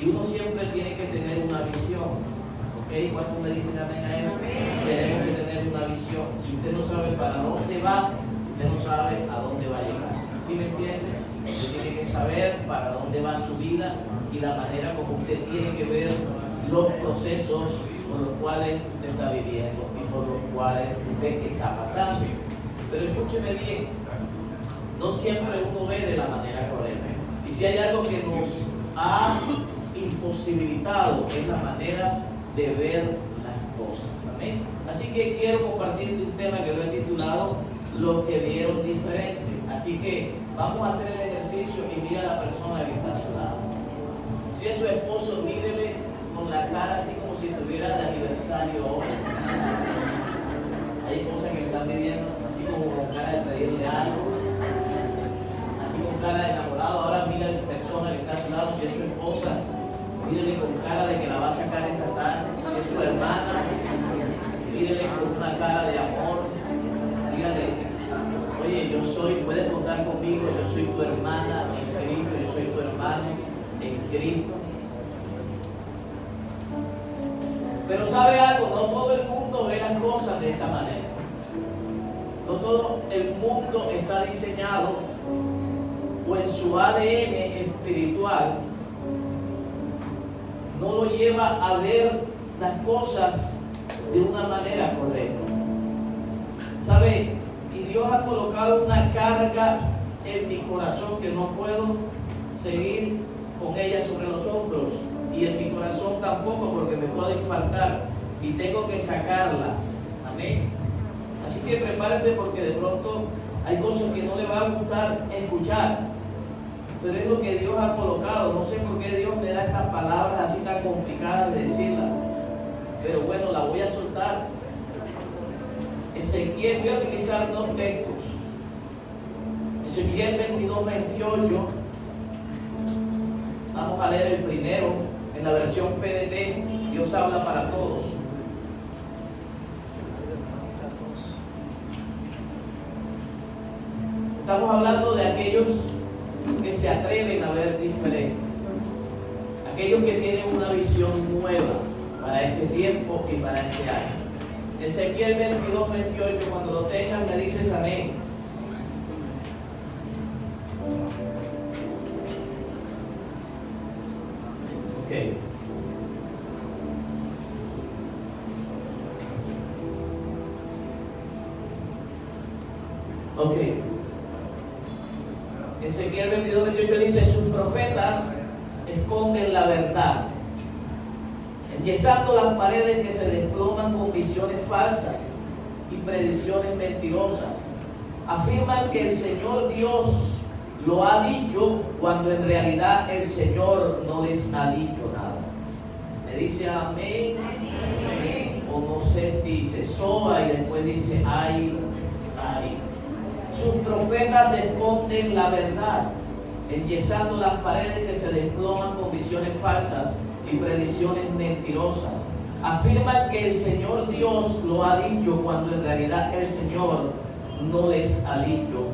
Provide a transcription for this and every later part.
Y uno siempre tiene que tener una visión. ¿Ok? ¿Cuántos me dicen amén a eso? Tenemos que tener una visión. Si usted no sabe para dónde va, usted no sabe a dónde va a llegar. ¿Sí me entiende? Usted tiene que saber para dónde va su vida y la manera como usted tiene que ver los procesos por los cuales usted está viviendo y por los cuales usted está pasando. Pero escúcheme bien, no siempre uno ve de la manera correcta. Y si hay algo que nos ha imposibilitado es la manera de ver las cosas. Amén. Así que quiero compartirte un tema que lo he titulado Los que vieron diferente. Así que vamos a hacer el ejercicio y mira a la persona que está a su lado. Si es su esposo, mírele con la cara así como si estuviera de aniversario hoy. Hay cosas que le están pidiendo así como con cara de pedirle algo, así con cara de enamorado. Ahora mira a la persona que está a su lado. Si es su esposa, mírele con cara de que la va a sacar esta tarde. Si es su hermana, mírele con una cara de amor. Dígale: oye, puedes contar conmigo, yo soy tu hermana en Cristo, yo soy tu hermano en Cristo. Pero ¿sabe algo? No todo el mundo ve las cosas de esta manera. No todo el mundo está diseñado o en su ADN espiritual no lo lleva a ver las cosas de una manera correcta. ¿Sabe? Y Dios ha colocado una carga en mi corazón que no puedo seguir con ella sobre los hombros, y en mi corazón tampoco, porque me puedo infartar y tengo que sacarla. Amén. Así que prepárese, porque de pronto hay cosas que no le va a gustar escuchar, pero es lo que Dios ha colocado. No sé por qué Dios me da estas palabras así tan complicadas de decirlas, pero bueno, la voy a soltar. Ezequiel, voy a utilizar dos textos. Ezequiel 22-28. Vamos a leer el primero en la versión PDT. Dios habla para todos. Estamos hablando de aquellos que se atreven a ver diferente, aquellos que tienen una visión nueva para este tiempo y para este año. Ezequiel 22-28, cuando lo tengan me dices amén. Ok. Ezequiel 22-28 dice: sus profetas esconden la verdad, enyesando las paredes que se desploman con visiones falsas y predicciones mentirosas. Afirman que el Señor Dios lo ha dicho, cuando en realidad el Señor no les ha dicho nada. Me dice amén. Amén. O no sé si se soba y después dice ay, ay. Sus profetas esconden la verdad, enyesando las paredes que se desploman con visiones falsas y predicciones mentirosas. Afirman que el Señor Dios lo ha dicho, cuando en realidad el Señor no les ha dicho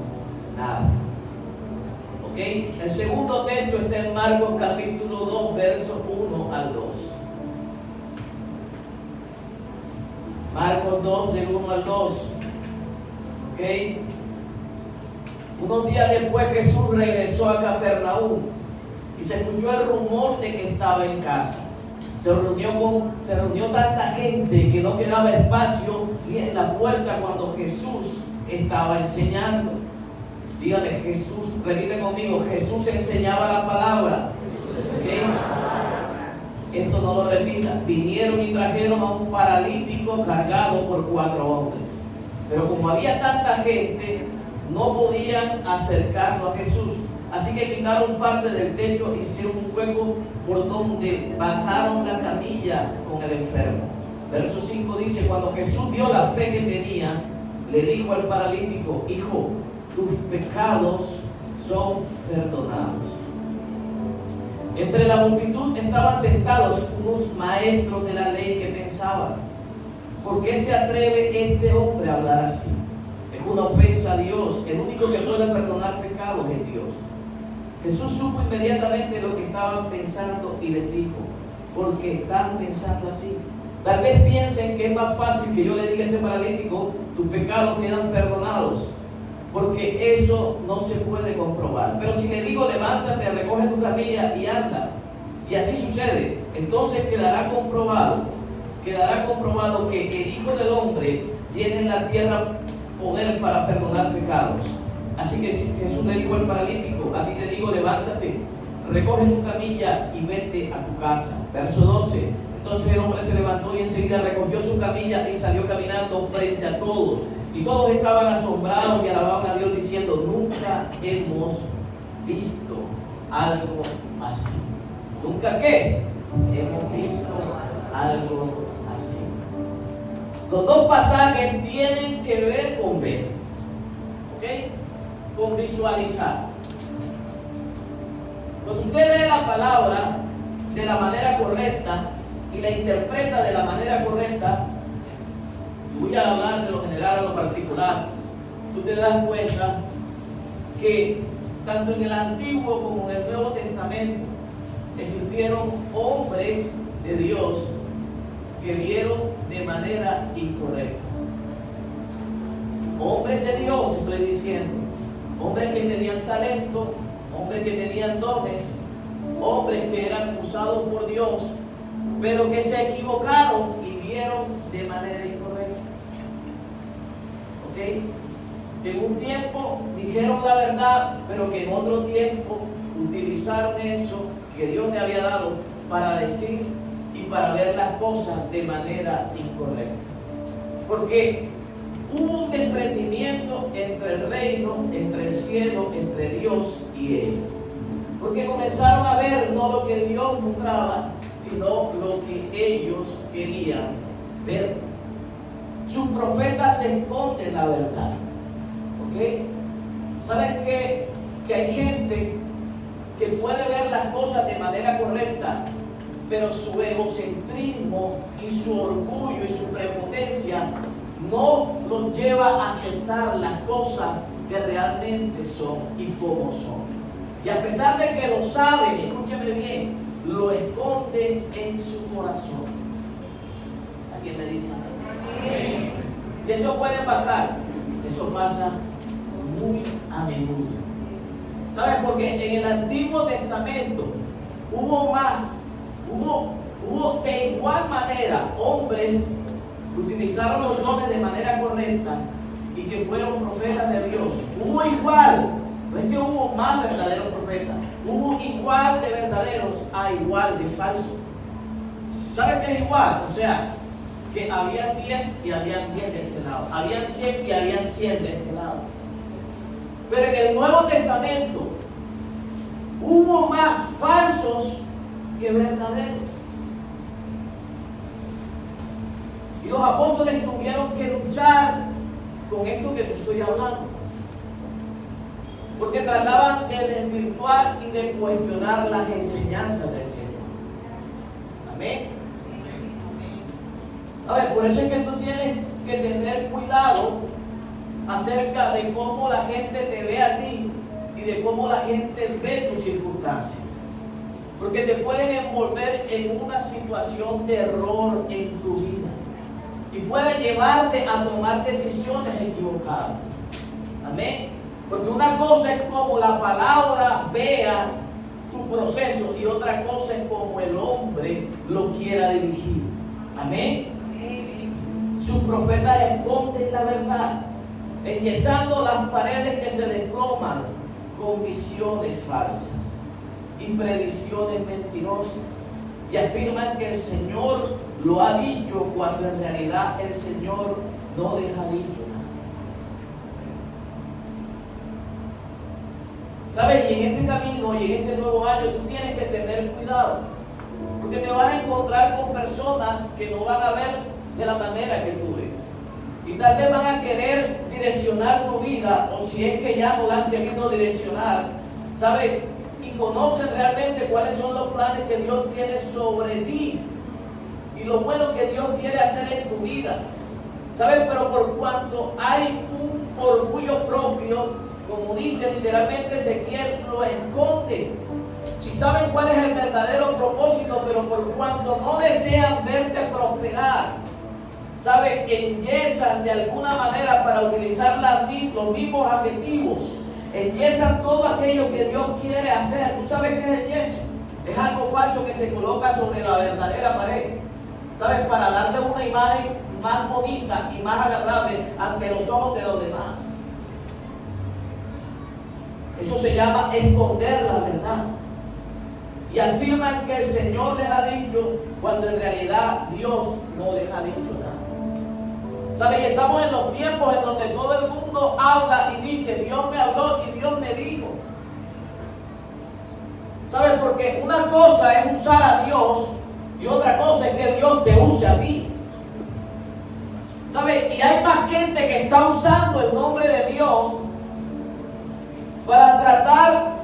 nada. ¿Ok? El segundo texto está en Marcos capítulo 2, versos 1 al 2. Marcos 2, del 1 al 2. ¿Ok? Unos días después Jesús regresó a Capernaum y se escuchó el rumor de que estaba en casa. Se reunió tanta gente que no quedaba espacio ni en la puerta cuando Jesús estaba enseñando. Dígame, Jesús, repite conmigo: Jesús enseñaba la palabra. ¿Okay? Esto no lo repita. Vinieron y trajeron a un paralítico cargado por 4 hombres. Pero como había tanta gente, no podían acercarlo a Jesús. Así que quitaron parte del techo, hicieron un hueco por donde bajaron la camilla con el enfermo. Verso 5 dice: cuando Jesús vio la fe que tenía, le dijo al paralítico: hijo, tus pecados son perdonados. Entre la multitud estaban sentados unos maestros de la ley que pensaban: ¿por qué se atreve este hombre a hablar así? Es una ofensa a Dios. El único que puede perdonar pecados es Dios. Jesús supo inmediatamente lo que estaban pensando y les dijo: porque están pensando así. Tal vez piensen que es más fácil que yo le diga a este paralítico: tus pecados quedan perdonados, porque eso no se puede comprobar. Pero si le digo: levántate, recoge tu camilla y anda, y así sucede, entonces quedará comprobado que el Hijo del Hombre tiene en la tierra poder para perdonar pecados. Así que Jesús le dijo al paralítico: a ti te digo, levántate, recoge tu camilla y vete a tu casa. Verso 12. Entonces el hombre se levantó y enseguida recogió su camilla y salió caminando frente a todos. Y todos estaban asombrados y alababan a Dios diciendo: nunca hemos visto algo así. ¿Nunca qué? Hemos visto algo así. Los dos pasajes tienen que ver con ver, ¿ok? Con visualizar. Cuando usted lee la palabra de la manera correcta y la interpreta de la manera correcta, y voy a hablar de lo general a lo particular, tú te das cuenta que tanto en el Antiguo como en el Nuevo Testamento existieron hombres de Dios que vieron de manera incorrecta. Hombres de Dios, estoy diciendo, hombres que tenían talento, hombres que tenían dones, hombres que eran usados por Dios, pero que se equivocaron y vieron de manera incorrecta. ¿Ok? Que en un tiempo dijeron la verdad, pero que en otro tiempo utilizaron eso que Dios le había dado para decir y para ver las cosas de manera incorrecta. Porque hubo un desprendimiento entre el reino, entre el cielo, entre Dios y ellos. Porque comenzaron a ver no lo que Dios mostraba, sino lo que ellos querían ver. Sus profetas se esconden la verdad. ¿Ok? ¿Sabes qué? Que hay gente que puede ver las cosas de manera correcta, pero su egocentrismo y su orgullo y su prepotencia no los lleva a aceptar las cosas que realmente son y como son. Y a pesar de que lo saben, escúcheme bien, lo esconden en su corazón. ¿Alguien me dice amén? Y eso puede pasar. Eso pasa muy a menudo. ¿Sabes? Porque en el Antiguo Testamento hubo de igual manera hombres que utilizaron los dones de manera correcta y que fueron profetas de Dios. Hubo igual, no es que hubo más verdaderos profetas, hubo igual de verdaderos a igual de falsos. ¿Sabes qué es igual? O sea, que habían 10 y habían 10 de este lado, habían 100 y habían 100 de este lado. Pero en el Nuevo Testamento hubo más falsos que verdaderos. Y los apóstoles tuvieron que luchar con esto que te estoy hablando, porque trataban de desvirtuar y de cuestionar las enseñanzas del Señor. Amén. A ver, por eso es que tú tienes que tener cuidado acerca de cómo la gente te ve a ti y de cómo la gente ve tus circunstancias, porque te pueden envolver en una situación de error en tu vida y puede llevarte a tomar decisiones equivocadas. Amén. Porque una cosa es como la palabra vea tu proceso y otra cosa es como el hombre lo quiera dirigir. Amén. Sus profetas esconden la verdad, enyesando las paredes que se desploman con visiones falsas y predicciones mentirosas, y afirman que el Señor lo ha dicho cuando en realidad el Señor no les ha dicho nada. ¿Sabes? Y en este camino y en este nuevo año tú tienes que tener cuidado, porque te vas a encontrar con personas que no van a ver de la manera que tú ves, y tal vez van a querer direccionar tu vida, o si es que ya no la han querido direccionar, ¿sabes? Y conocen realmente cuáles son los planes que Dios tiene sobre ti y lo bueno que Dios quiere hacer en tu vida, ¿sabes? Pero por cuanto hay un orgullo propio como dice literalmente Ezequiel, lo esconde. Y saben cuál es el verdadero propósito, pero por cuanto no desean verte prosperar, ¿saben? Enyesan de alguna manera, para utilizar los mismos adjetivos, enyesan todo aquello que Dios quiere hacer. ¿Tú sabes qué es el yeso? Es algo falso que se coloca sobre la verdadera pared, ¿sabes? Para darle una imagen más bonita y más agradable ante los ojos de los demás. Eso se llama esconder la verdad. Y afirman que el Señor les ha dicho, cuando en realidad Dios no les ha dicho nada. ¿Sabe? Y estamos en los tiempos en donde todo el mundo habla y dice, Dios me habló y Dios me dijo. ¿Sabe? Porque una cosa es usar a Dios y otra cosa es que Dios te use a ti. ¿Sabe? Y hay más gente que está usando el nombre de Dios para tratar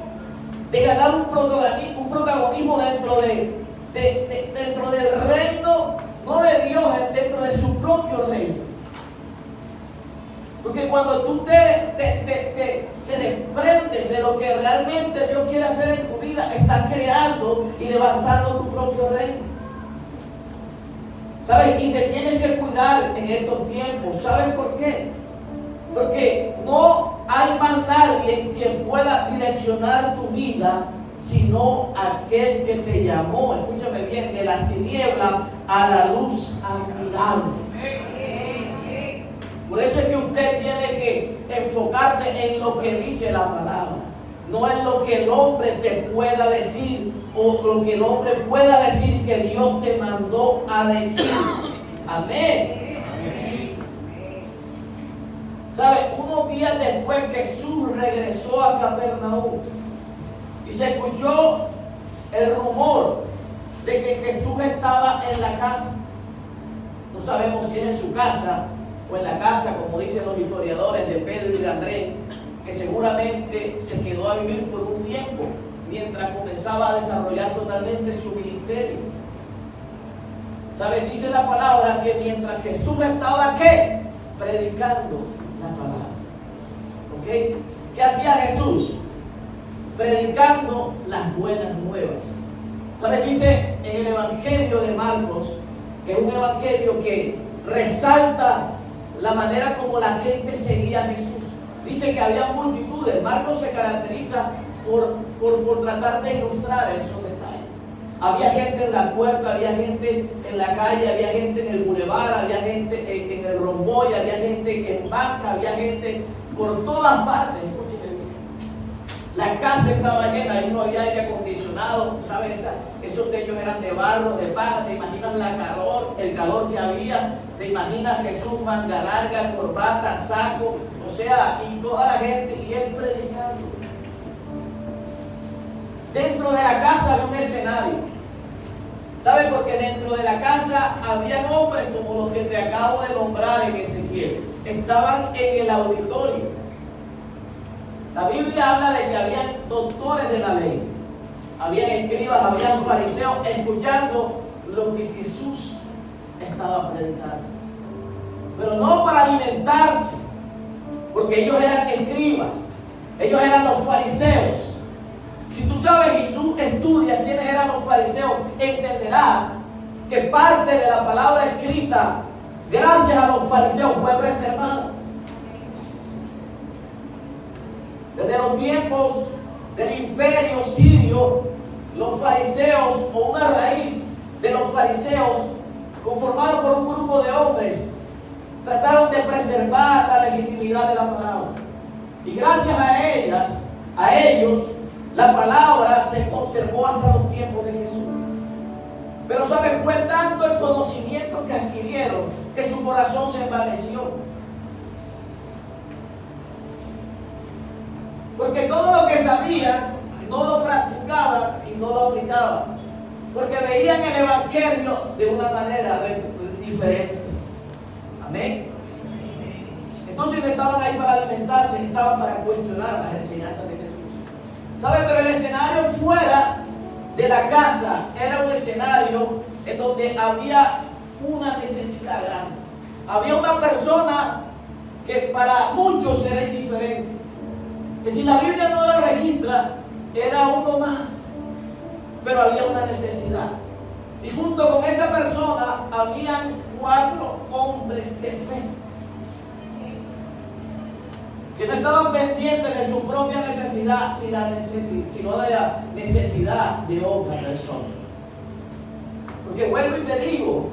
de ganar un protagonismo dentro del reino, no de Dios, dentro de su propio reino. Porque cuando tú te desprendes de lo que realmente Dios quiere hacer en tu vida, estás creando y levantando tu propio reino. ¿Sabes? Y te tienes que cuidar en estos tiempos. ¿Sabes por qué? Porque no hay más nadie quien pueda direccionar tu vida sino aquel que te llamó, escúchame bien, de las tinieblas a la luz admirable. Por eso es que usted tiene que enfocarse en lo que dice la palabra, no en lo que el hombre te pueda decir o lo que el hombre pueda decir que Dios te mandó a decir. Amén. ¿Sabe? Unos días después Jesús regresó a Capernaum y se escuchó el rumor de que Jesús estaba en la casa. No sabemos si es en su casa o en la casa, como dicen los historiadores, de Pedro y de Andrés, que seguramente se quedó a vivir por un tiempo mientras comenzaba a desarrollar totalmente su ministerio. ¿Sabe? Dice la palabra que mientras Jesús estaba, ¿qué? Predicando la palabra. ¿Ok? ¿Qué hacía Jesús? Predicando las buenas nuevas. ¿Sabes? Dice en el Evangelio de Marcos, que es un evangelio que resalta la manera como la gente seguía a Jesús. Dice que había multitudes. Marcos se caracteriza por tratar de ilustrar esos detalles. Había gente en la puerta, había gente en la calle, había gente en el bulevar, había gente en el romboy, había gente en banca, había gente por todas partes. La casa estaba llena, ahí no había aire acondicionado, ¿sabes? Esos techos eran de barro, de paja. Te imaginas el calor que había. Te imaginas Jesús, manga larga, corbata, saco, o sea, y toda la gente, y él predicando. Dentro de la casa había un escenario. ¿Sabes? Porque dentro de la casa había hombres como los que te acabo de nombrar en Ezequiel. Estaban en el auditorio. La Biblia habla de que habían doctores de la ley, habían escribas, habían fariseos escuchando lo que Jesús estaba predicando. Pero no para alimentarse, porque ellos eran escribas, ellos eran los fariseos. Si tú sabes y tú estudias quiénes eran los fariseos, entenderás que parte de la palabra escrita, gracias a los fariseos, fue preservada. Desde los tiempos del imperio sirio, los fariseos, o una raíz de los fariseos, conformada por un grupo de hombres, trataron de preservar la legitimidad de la palabra. Y gracias a ellos, la palabra se conservó hasta los tiempos de Jesús. Pero ¿sabes? Fue tanto el conocimiento que adquirieron que su corazón se envaneció. Porque todo lo que sabían no lo practicaban y no lo aplicaban. Porque veían el evangelio de una manera diferente. Amén. Entonces no estaban ahí para alimentarse, estaban para cuestionar las enseñanzas de Jesús. ¿Saben? Pero el escenario fuera de la casa era un escenario en donde había una necesidad grande. Había una persona que para muchos era indiferente. que si la Biblia no lo registra, era uno más, pero había una necesidad. Y junto con esa persona habían 4 hombres de fe que no estaban pendientes de su propia necesidad, sino de la necesidad de otra persona. Porque vuelvo y te digo,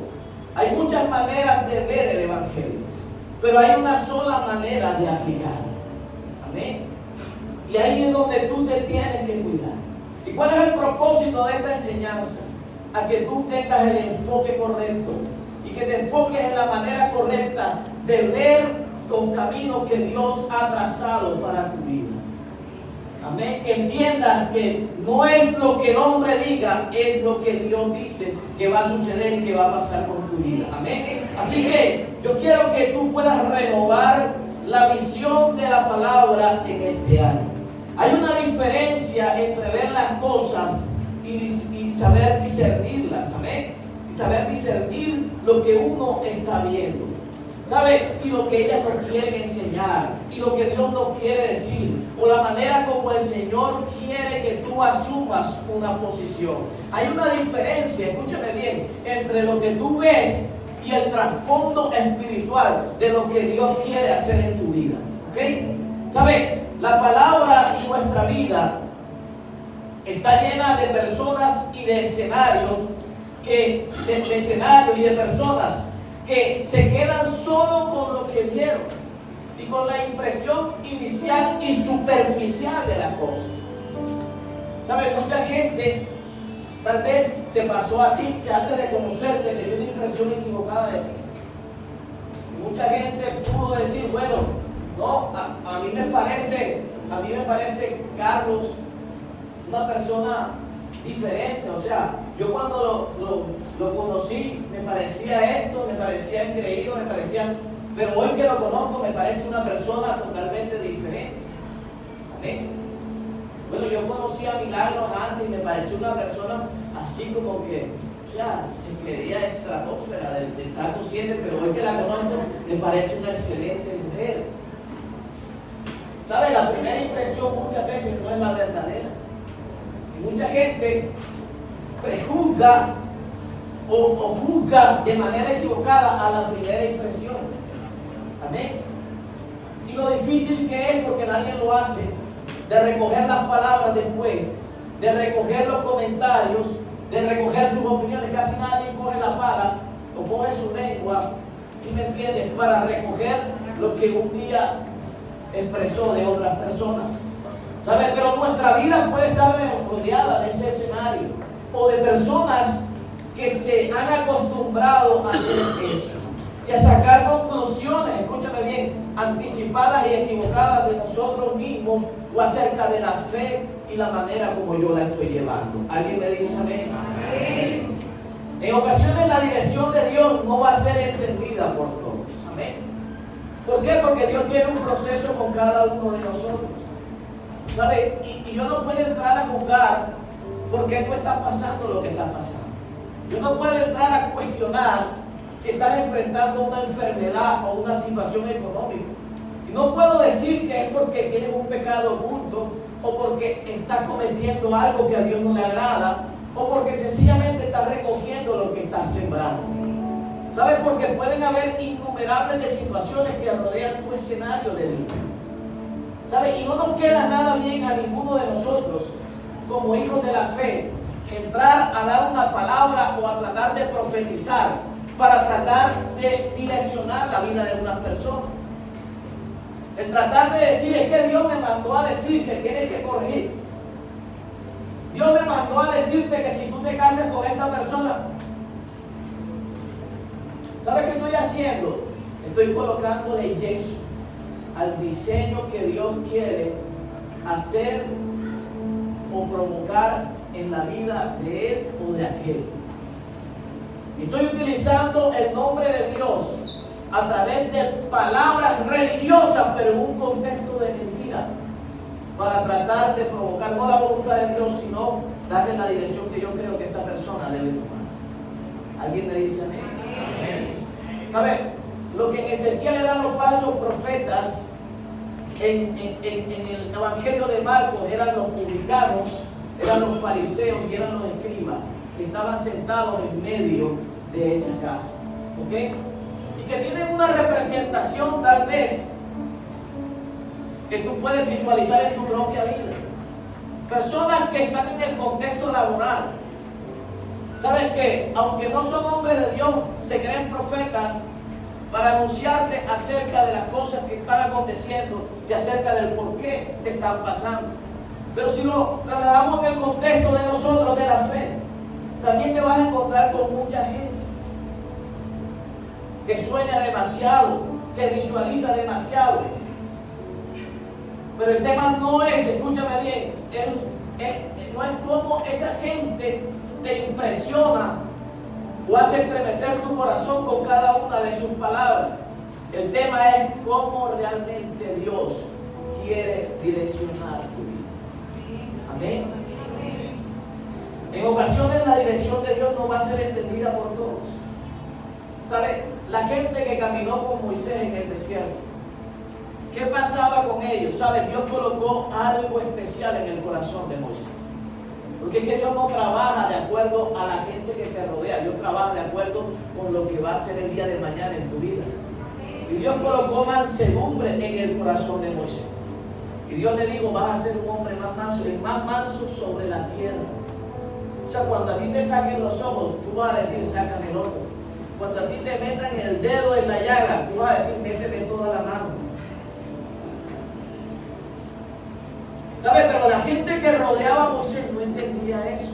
hay muchas maneras de ver el Evangelio, pero hay una sola manera de aplicarlo. Amén. Y ahí es donde tú te tienes que cuidar. ¿Y cuál es el propósito de esta enseñanza? A que tú tengas el enfoque correcto y que te enfoques en la manera correcta de ver los caminos que Dios ha trazado para tu vida. Amén. Que entiendas que no es lo que el hombre diga, es lo que Dios dice que va a suceder y que va a pasar con tu vida. Amén. Así que yo quiero que tú puedas renovar la visión de la palabra en este año. Hay una diferencia entre ver las cosas y saber discernirlas. Amén. Y saber discernir lo que uno está viendo, ¿sabe? Y lo que ellas nos quieren enseñar, y lo que Dios nos quiere decir, o la manera como el Señor quiere que tú asumas una posición. Hay una diferencia, escúchame bien, entre lo que tú ves y el trasfondo espiritual de lo que Dios quiere hacer en tu vida. ¿Ok? ¿Sabe? La palabra y nuestra vida está llena de personas y de escenarios, y de personas que se quedan solo con lo que vieron y con la impresión inicial y superficial de la cosa. ¿Sabes? Mucha gente, tal vez te pasó a ti, que antes de conocerte te dio una impresión equivocada de ti. Y mucha gente pudo decir, bueno, no, a mí me parece Carlos una persona diferente. O sea, yo cuando lo conocí me parecía esto, me parecía engreído, pero hoy que lo conozco me parece una persona totalmente diferente. Amén. Bueno, yo conocí a Milagros antes y me pareció una persona así como que ya se creía estratosfera del trato 7, pero hoy que la conozco me parece una excelente mujer. ¿Sabe? La primera impresión muchas veces no es la verdadera. Mucha gente prejuzga o juzga de manera equivocada a la primera impresión. Amén. Y lo difícil que es, porque nadie lo hace, de recoger las palabras después, de recoger los comentarios, de recoger sus opiniones. Casi nadie coge la pala o coge su lengua, ¿sí me entiendes?, para recoger lo que un día expresó de otras personas. ¿Sabes? Pero nuestra vida puede estar rodeada de ese escenario o de personas que se han acostumbrado a hacer eso y a sacar conclusiones, escúchame bien, anticipadas y equivocadas de nosotros mismos o acerca de la fe y la manera como yo la estoy llevando. ¿Alguien me dice amén? Amén. En ocasiones la dirección de Dios no va a ser entendida por todos. Amén. ¿Por qué? Porque Dios tiene un proceso con cada uno de nosotros. ¿Sabe? Y yo no puedo entrar a juzgar por qué tú estás pasando lo que estás pasando. Yo no puedo entrar a cuestionar si estás enfrentando una enfermedad o una situación económica. Y no puedo decir que es porque tienes un pecado oculto o porque estás cometiendo algo que a Dios no le agrada o porque sencillamente estás recogiendo lo que estás sembrando. ¿Sabes? Porque pueden haber innumerables de situaciones que rodean tu escenario de vida. ¿Sabe? Y no nos queda nada bien a ninguno de nosotros, como hijos de la fe, entrar a dar una palabra o a tratar de profetizar para tratar de direccionar la vida de una persona. El tratar de decir, es que Dios me mandó a decir que tienes que corregir. Dios me mandó a decirte que si tú te casas con esta persona, ¿sabes qué estoy haciendo? Estoy colocándole yeso al diseño que Dios quiere hacer o provocar en la vida de él o de aquel. Estoy utilizando el nombre de Dios a través de palabras religiosas, pero en un contexto de mentira, para tratar de provocar no la voluntad de Dios, sino darle la dirección que yo creo que esta persona debe tomar. ¿Alguien me dice amén? Amén. ¿Sabe? Lo que en Ezequiel eran los falsos profetas en el Evangelio de Marcos eran los publicanos, eran los fariseos y eran los escribas que estaban sentados en medio de esa casa. ¿Ok? Y que tienen una representación tal vez que tú puedes visualizar en tu propia vida. Personas que están en el contexto laboral. ¿Sabes qué? Aunque no son hombres de Dios, se creen profetas para anunciarte acerca de las cosas que están aconteciendo y acerca del por qué te están pasando. Pero si lo trasladamos en el contexto de nosotros, de la fe, también te vas a encontrar con mucha gente que sueña demasiado, que visualiza demasiado. Pero el tema no es, escúchame bien, no es cómo esa gente te impresiona o hace estremecer tu corazón con cada una de sus palabras. El tema es cómo realmente Dios quiere direccionar tu vida. Amén. En ocasiones la dirección de Dios no va a ser entendida por todos. ¿Sabe? La gente que caminó con Moisés en el desierto, ¿qué pasaba con ellos? ¿Sabe? Dios colocó algo especial en el corazón de Moisés. Porque es que Dios no trabaja de acuerdo a la gente que te rodea. Dios trabaja de acuerdo con lo que va a ser el día de mañana en tu vida. Y Dios colocó mansedumbre en el corazón de Moisés. Y Dios le dijo, vas a ser un hombre más manso, el más manso sobre la tierra. O sea, cuando a ti te saquen los ojos, tú vas a decir, sácame el otro. Cuando a ti te metan el dedo en la llaga, tú vas a decir, méteme toda la mano. ¿Sabes? Pero la gente que rodeaba a Moisés no entendía eso.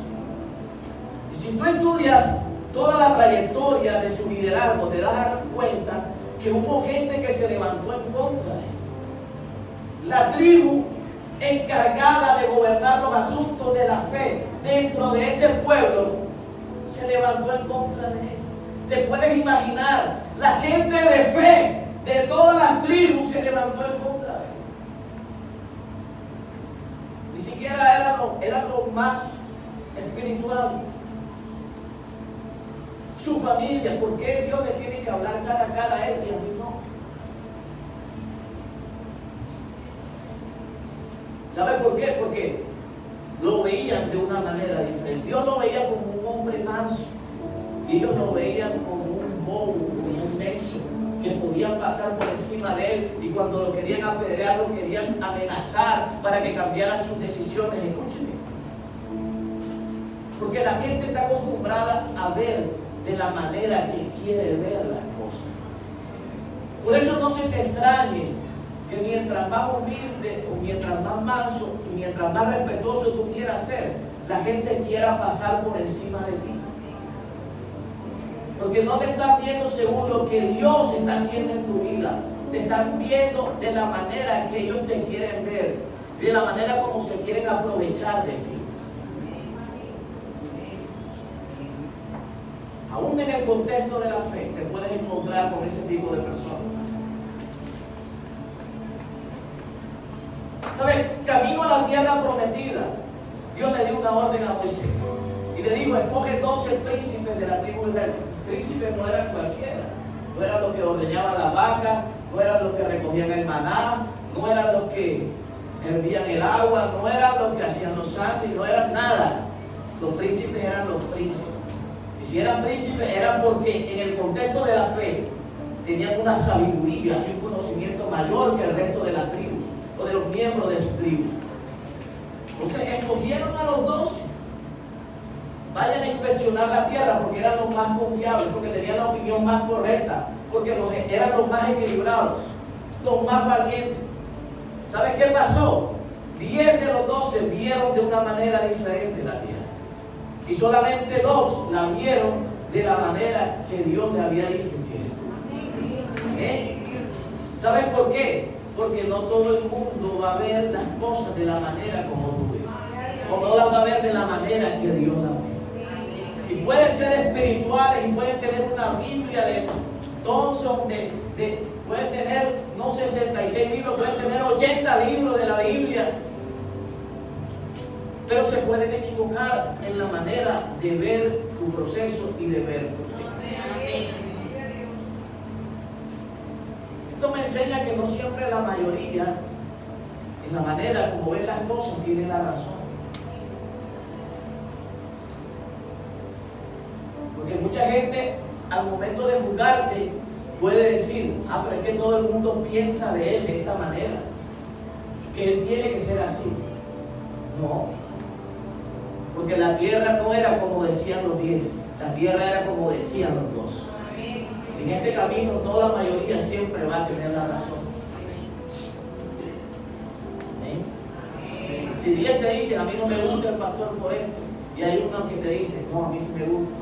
Y si tú estudias toda la trayectoria de su liderazgo, te das a dar cuenta que hubo gente que se levantó en contra de él. La tribu encargada de gobernar los asuntos de la fe dentro de ese pueblo se levantó en contra de él. Te puedes imaginar, la gente de fe de todas las tribus se levantó en contra de él. Ni siquiera eran los más espirituales. Su familia, ¿por qué Dios le tiene que hablar cara a cara a él y a mí no? ¿Sabe por qué? Porque lo veían de una manera diferente. Dios lo veía como un hombre manso y ellos lo veían como un bobo, como un necio que podían pasar por encima de él, y cuando lo querían apedrear, lo querían amenazar para que cambiara sus decisiones. Escúcheme, porque la gente está acostumbrada a ver de la manera que quiere ver las cosas. Por eso no se te extrañe que mientras más humilde o mientras más manso y mientras más respetuoso tú quieras ser, la gente quiera pasar por encima de ti. Porque no te están viendo según lo que Dios está haciendo en tu vida. Te están viendo de la manera que ellos te quieren ver, de la manera como se quieren aprovechar de ti. Aún en el contexto de la fe te puedes encontrar con ese tipo de personas. ¿Sabes? Camino a la tierra prometida, Dios le dio una orden a Moisés y le dijo, escoge 12 príncipes de la tribu de Israel. Príncipes no eran cualquiera, no eran los que ordeñaban la vaca, no eran los que recogían el maná, no eran los que hervían el agua, no eran los que hacían los sándwiches, no eran nada. Los príncipes eran los príncipes. Y si eran príncipes, eran porque en el contexto de la fe tenían una sabiduría y un conocimiento mayor que el resto de la tribu o de los miembros de su tribu. Entonces escogieron a los 12. Vayan a inspeccionar la tierra porque eran los más confiables, porque tenían la opinión más correcta, porque eran los más equilibrados, los más valientes. ¿Sabes qué pasó? 10 de los 12 vieron de una manera diferente la tierra. Y solamente 2 la vieron de la manera que Dios le había dicho que era. ¿Sabes por qué? Porque no todo el mundo va a ver las cosas de la manera como tú ves. O no las va a ver de la manera que Dios las ve. Y pueden ser espirituales y pueden tener una Biblia de Thompson, pueden tener, no 66 libros, pueden tener 80 libros de la Biblia. Pero se pueden equivocar en la manera de ver tu proceso y de ver tu fe. Esto me enseña que no siempre la mayoría en la manera como ven las cosas, tiene la razón. Porque mucha gente al momento de juzgarte puede decir, pero es que todo el mundo piensa de él de esta manera, que él tiene que ser así. No, porque la tierra no era como decían los 10, la tierra era como decían los 2. En este camino no la mayoría siempre va a tener la razón. Si 10 te dicen, a mí no me gusta el pastor por esto, y hay uno que te dice, no, a mí sí me gusta,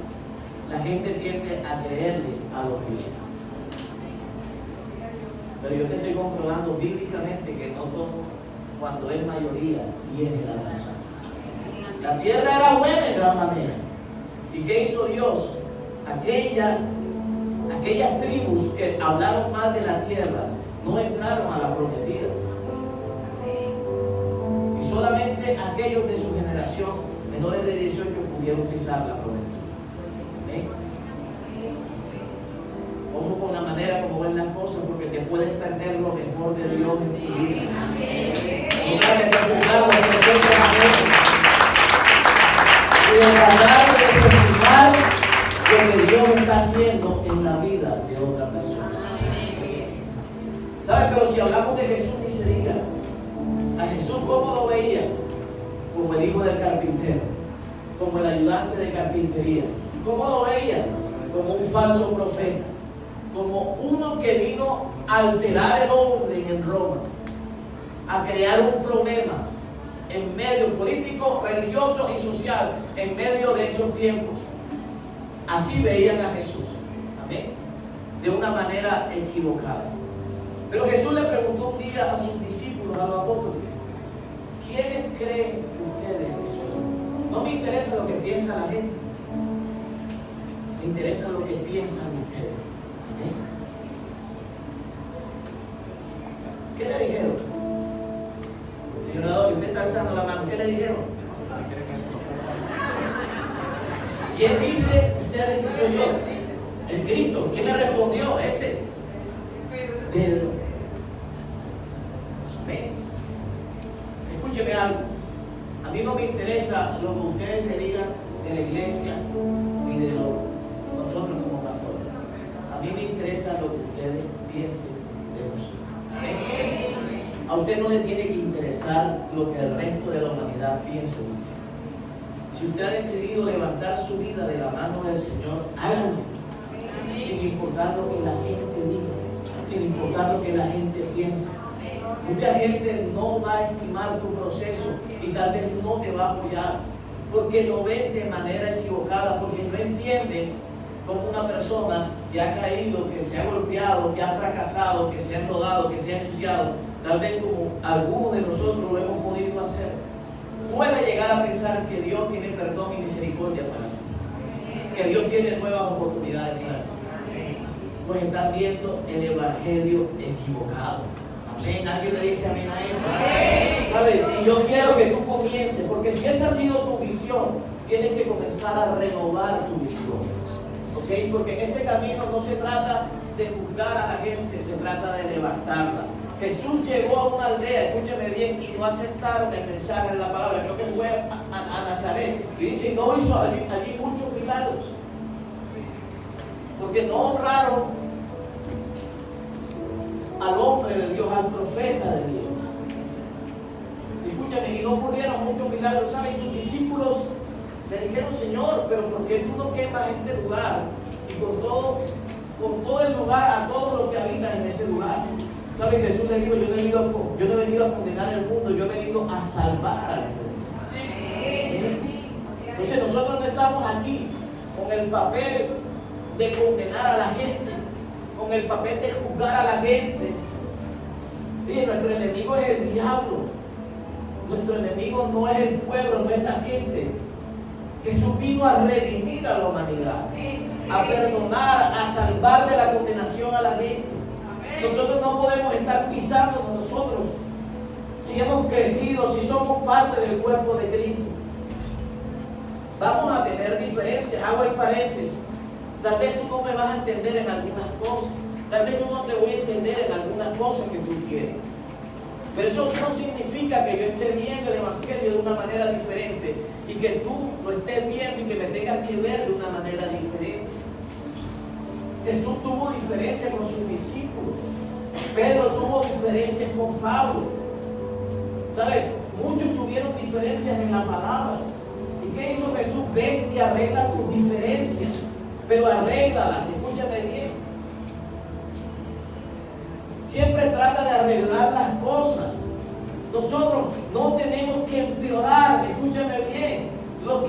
la gente tiende a creerle a los 10. Pero yo te estoy comprobando bíblicamente que no todo, cuando es mayoría, tiene la razón. La tierra era buena en gran manera. ¿Y qué hizo Dios? Aquellas tribus que hablaron mal de la tierra no entraron a la prometida. Y solamente aquellos de su generación, menores de 18, pudieron pisar la prometida. Ojo con la manera como ven las cosas, porque te puedes perder lo mejor de Dios en tu vida. No trates de juzgar las cosas de la gente y de tratar de desestimar lo que Dios está haciendo en la vida de otra persona. ¿Sabes? Pero si hablamos de Jesús, ni se diga. A Jesús, ¿cómo lo veía? Como el hijo del carpintero, como el ayudante de carpintería. ¿Cómo lo veía? Como un falso profeta, como uno que vino a alterar el orden en Roma, a crear un problema en medio político, religioso y social, en medio de esos tiempos. Así veían a Jesús, amén, de una manera equivocada. Pero Jesús le preguntó un día a sus discípulos, a los apóstoles, ¿quiénes creen ustedes que son? No me interesa lo que piensa la gente, me interesa lo que piensan ustedes. ¿Amén? ¿Qué le dijeron? Señor orador, usted está alzando la mano, ¿qué le dijeron? ¿Quién dice ustedes que soy yo? El Cristo. ¿Quién le respondió? Ese Pedro. Amén. Escúcheme algo. A mí no me interesa lo que ustedes le digan de la iglesia ni de nosotros como pastores. A mí me interesa lo que ustedes piensen de nosotros. Amén. A usted no le tiene que interesar lo que el resto de la humanidad piense de usted. Si usted ha decidido levantar su vida de la mano del Señor, hágalo. Sin importar lo que la gente diga, sin importar lo que la gente piensa. Mucha gente no va a estimar tu proceso y tal vez no te va a apoyar porque lo ven de manera equivocada, porque no entienden cómo una persona que ha caído, que se ha golpeado, que ha fracasado, que se ha enlodado, que se ha ensuciado, tal vez como algunos de nosotros lo hemos podido hacer, puede llegar a pensar que Dios tiene perdón y misericordia para ti, que Dios tiene nuevas oportunidades para ti. Pues están viendo el evangelio equivocado. Amén. ¿Alguien le dice amén a eso? ¿Sabes? Y yo quiero que tú comiences, porque si esa ha sido tu visión, tienes que comenzar a renovar tu visión. ¿Ok? Porque en este camino no se trata de juzgar a la gente, se trata de levantarla. Jesús llegó a una aldea, escúchame bien, y no aceptaron el mensaje de la palabra. Creo que fue a Nazaret. Y dice, no hizo allí muchos milagros, porque no honraron al hombre de Dios, al profeta de Dios. Escúchame, y no ocurrieron muchos milagros, ¿sabes? Sus discípulos le dijeron, Señor, pero ¿por qué tú no quemas este lugar? Y con todo el lugar, a todos los que habitan en ese lugar. ¿Sabes? Jesús le dijo, yo no he venido a condenar el mundo, yo he venido a salvar al mundo. Entonces nosotros no estamos aquí con el papel de condenar a la gente, con el papel de juzgar a la gente. Oye, nuestro enemigo es el diablo. Nuestro enemigo no es el pueblo, no es la gente. Jesús vino a redimir a la humanidad, a perdonar, a salvar de la condenación a la gente. Nosotros no podemos estar pisándonos nosotros si hemos crecido, si somos parte del cuerpo de Cristo. Vamos a tener diferencias. Hago el paréntesis. Tal vez tú no me vas a entender en algunas cosas. Tal vez yo no te voy a entender en algunas cosas que tú quieres. Pero eso no significa que yo esté viendo el Evangelio de una manera diferente y que tú lo estés viendo y que me tengas que ver de una manera diferente. Jesús tuvo diferencias con sus discípulos. Pedro tuvo diferencias con Pablo. ¿Sabes? Muchos tuvieron diferencias en la palabra. ¿Y qué hizo Jesús? Ves que arregla tus diferencias, pero arréglalas, escúchame bien. Siempre trata de arreglar las cosas. Nosotros no tenemos que empeorar, escúchame bien, lo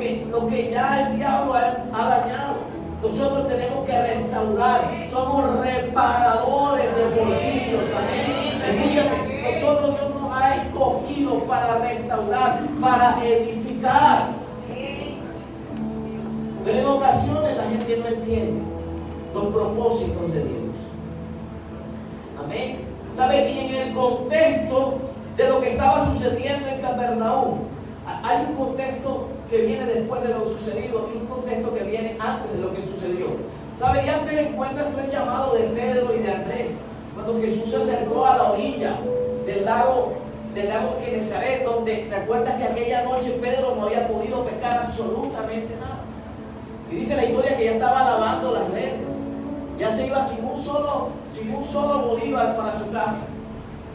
que ya el diablo ha dañado. Nosotros tenemos que restaurar. Somos reparadores de bolillos, amén. Escúchame, nosotros Dios nos ha escogido para restaurar, para edificar. Pero en ocasiones la gente no entiende los propósitos de Dios. Amén. ¿Sabe? Y en el contexto de lo que estaba sucediendo en Capernaum, hay un contexto que viene después de lo sucedido y un contexto que viene antes de lo que sucedió. ¿Sabe? Y antes encuentras tú el llamado de Pedro y de Andrés, cuando Jesús se acercó a la orilla del lago Genesaret, donde recuerdas que aquella noche Pedro no había podido pescar absolutamente nada. Y dice la historia que ya estaba lavando las redes. Ya se iba sin un solo bolívar para su casa,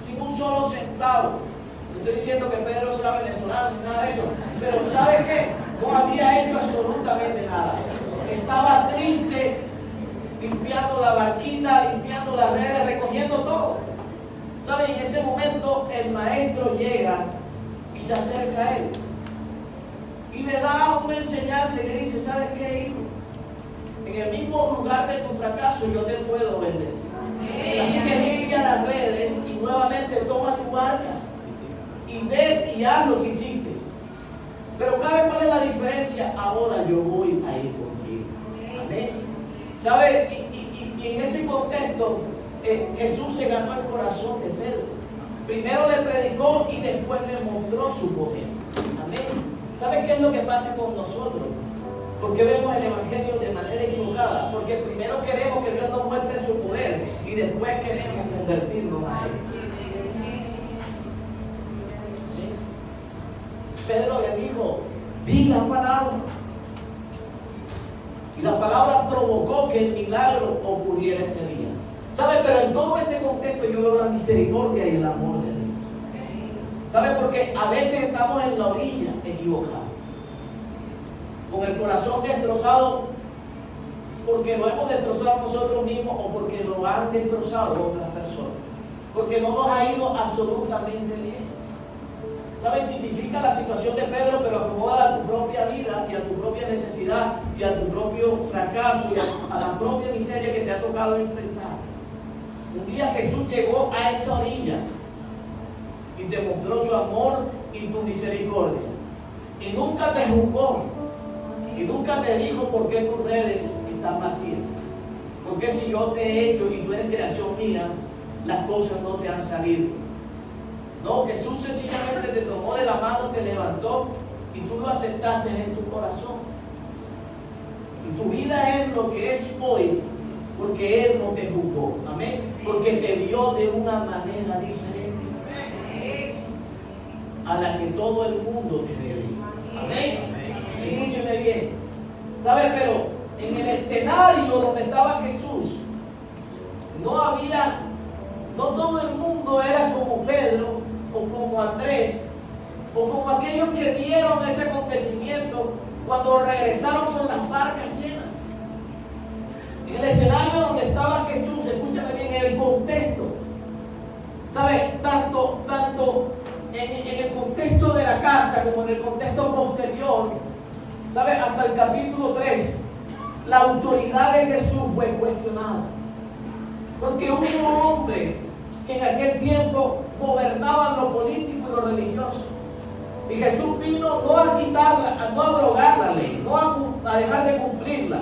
sin un solo centavo. No estoy diciendo que Pedro sea venezolano ni nada de eso, pero ¿sabe qué? No había hecho absolutamente nada. Estaba triste, limpiando la barquita, limpiando las redes, recogiendo todo. ¿Sabe? En ese momento el maestro llega y se acerca a él y le da una enseñanza y le dice: ¿sabes qué, hijo? En el mismo lugar de tu fracaso yo te puedo bendecir. Así que limpia las redes y nuevamente toma tu barca y ves y haz lo que hiciste. Pero ¿sabe cuál es la diferencia? Ahora yo voy a ir contigo. Amén. ¿Sabe? Y en ese contexto Jesús se ganó el corazón de Pedro. Primero le predicó y después le mostró su poder. Amén. ¿Sabe qué es lo que pasa con nosotros? Porque vemos el Evangelio de manera equivocada. Porque primero queremos que Dios nos muestre su poder y después queremos convertirnos a Él. Pedro le dijo: di la palabra. Y la palabra provocó que el milagro ocurriera ese día. ¿Sabe? Pero en todo este contexto yo veo la misericordia y el amor de Dios. ¿Sabe? Porque a veces estamos en la orilla equivocada, con el corazón destrozado, porque lo hemos destrozado nosotros mismos o porque lo han destrozado otras personas, porque no nos ha ido absolutamente bien. ¿Sabe? Tipifica la situación de Pedro, pero acomoda a tu propia vida y a tu propia necesidad y a tu propio fracaso y a la propia miseria que te ha tocado enfrentar. Un día Jesús llegó a esa orilla y te mostró su amor y tu misericordia. Y nunca te juzgó. Y nunca te dijo: ¿por qué tus redes están vacías? Porque si yo te he hecho y tú eres creación mía, las cosas no te han salido. No, Jesús sencillamente te tomó de la mano, te levantó y tú lo aceptaste en tu corazón. Y tu vida es lo que es hoy porque Él no te juzgó. Amén. Porque te vio de una manera diferente a la que todo el mundo te ve. Amén. Escúcheme bien. ¿Sabe? Pero en el escenario donde estaba Jesús, no todo el mundo era como Pedro o como Andrés o como aquellos que vieron ese acontecimiento cuando regresaron con las barcas llenas. En el escenario donde estaba Jesús, escúchame bien, en el contexto, ¿sabe? Tanto en el contexto de la casa como en el contexto posterior, ¿sabe? Hasta el capítulo 3, la autoridad de Jesús fue cuestionada. Porque hubo hombres que en aquel tiempo gobernaban lo político y lo religioso. Y Jesús vino no a quitarla, no a abrogar la ley, no a dejar de cumplirla,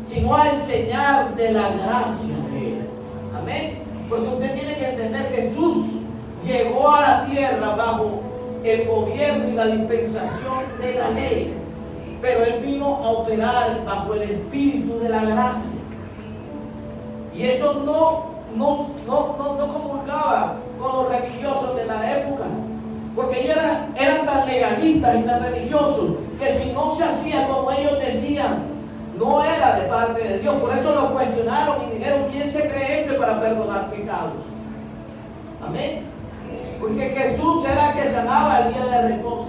sino a enseñar de la gracia de Él. Amén. Porque usted tiene que entender, Jesús llegó a la tierra bajo el gobierno y la dispensación de la ley, pero Él vino a operar bajo el espíritu de la gracia. Y eso no comulgaba con los religiosos de la época, porque ellos eran tan legalistas y tan religiosos que si no se hacía como ellos decían, no era de parte de Dios. Por eso lo cuestionaron y dijeron: ¿quién se cree este para perdonar pecados? Amén. Porque Jesús era el que sanaba el día de reposo.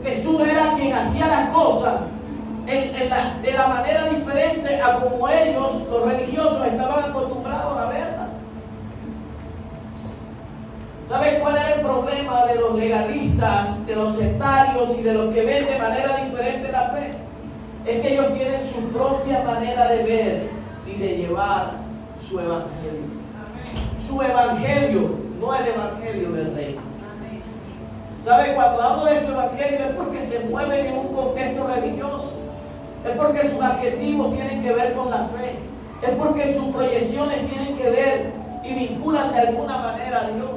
Jesús era quien hacía las cosas de la manera diferente a como ellos, los religiosos, estaban acostumbrados a verla. ¿Sabe cuál era el problema de los legalistas, de los sectarios y de los que ven de manera diferente la fe? Es que ellos tienen su propia manera de ver y de llevar su evangelio. Su evangelio, no el evangelio del reino. ¿Sabe? Cuando hablo de su evangelio es porque se mueven en un contexto religioso. Es porque sus adjetivos tienen que ver con la fe. Es porque sus proyecciones tienen que ver y vinculan de alguna manera a Dios.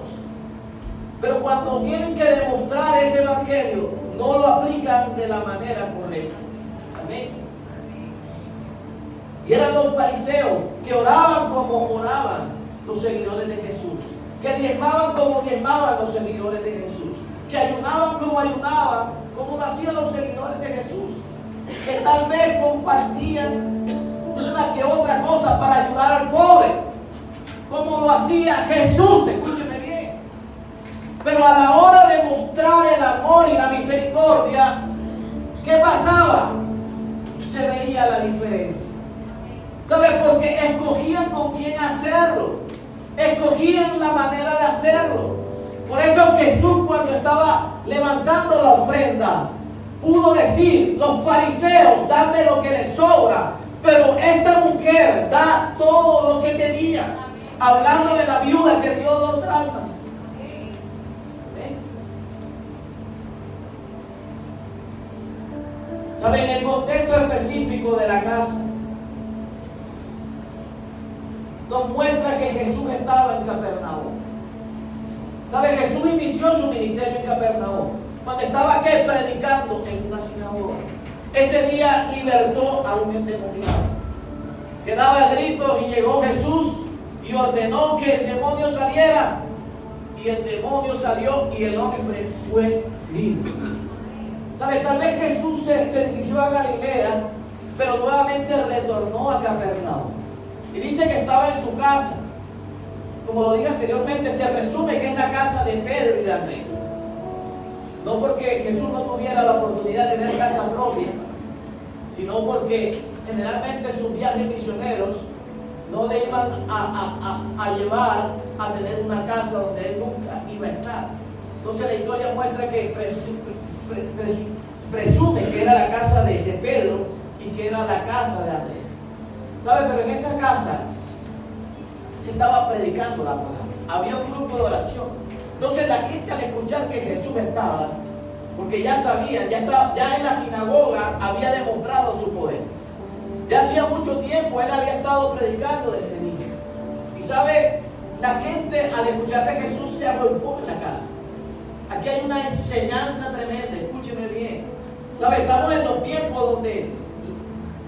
Pero cuando tienen que demostrar ese evangelio, no lo aplican de la manera correcta. Amén. Y eran los fariseos que oraban como oraban los seguidores de Jesús, que diezmaban como diezmaban los seguidores de Jesús, que ayunaban como ayunaban, como lo hacían los seguidores de Jesús, que tal vez compartían una que otra cosa para ayudar al pobre, como lo hacía Jesús. Escúcheme bien. Pero a la hora de mostrar el amor y la misericordia, ¿qué pasaba? Se veía la diferencia. ¿Sabe? Porque escogían con quién hacerlo, escogían la manera de hacerlo. Por eso Jesús, cuando estaba levantando la ofrenda, pudo decir: los fariseos dan de lo que les sobra, pero esta mujer da todo lo que tenía. Hablando de la viuda que dio 2 dracmas. ¿Sabe? En el contexto específico de la casa, nos muestra que Jesús estaba en Capernaum. ¿Sabe? Jesús inició su ministerio en Capernaum, cuando estaba aquí predicando en una sinagoga. Ese día libertó a un endemoniado que daba gritos, y llegó Jesús y ordenó que el demonio saliera, y el demonio salió y el hombre fue libre. ¿Sabe? Tal vez Jesús se dirigió a Galilea, pero nuevamente retornó a Capernaum. Y dice que estaba en su casa. Como lo dije anteriormente, se presume que es la casa de Pedro y de Andrés. No porque Jesús no tuviera la oportunidad de tener casa propia, sino porque generalmente sus viajes misioneros no le iban a llevar a tener una casa donde él nunca iba a estar. Entonces la historia muestra que presume que era la casa de Pedro y que era la casa de Andrés. ¿Sabe? Pero en esa casa se estaba predicando la palabra. Había un grupo de oración. Entonces la gente, al escuchar que Jesús estaba, porque ya sabían, ya en la sinagoga había demostrado su poder. Ya hacía mucho tiempo él había estado predicando desde niño. Y sabe, la gente, al escuchar de Jesús, se agolpó en la casa. Aquí hay una enseñanza tremenda, escúcheme bien. ¿Sabe? Estamos en los tiempos donde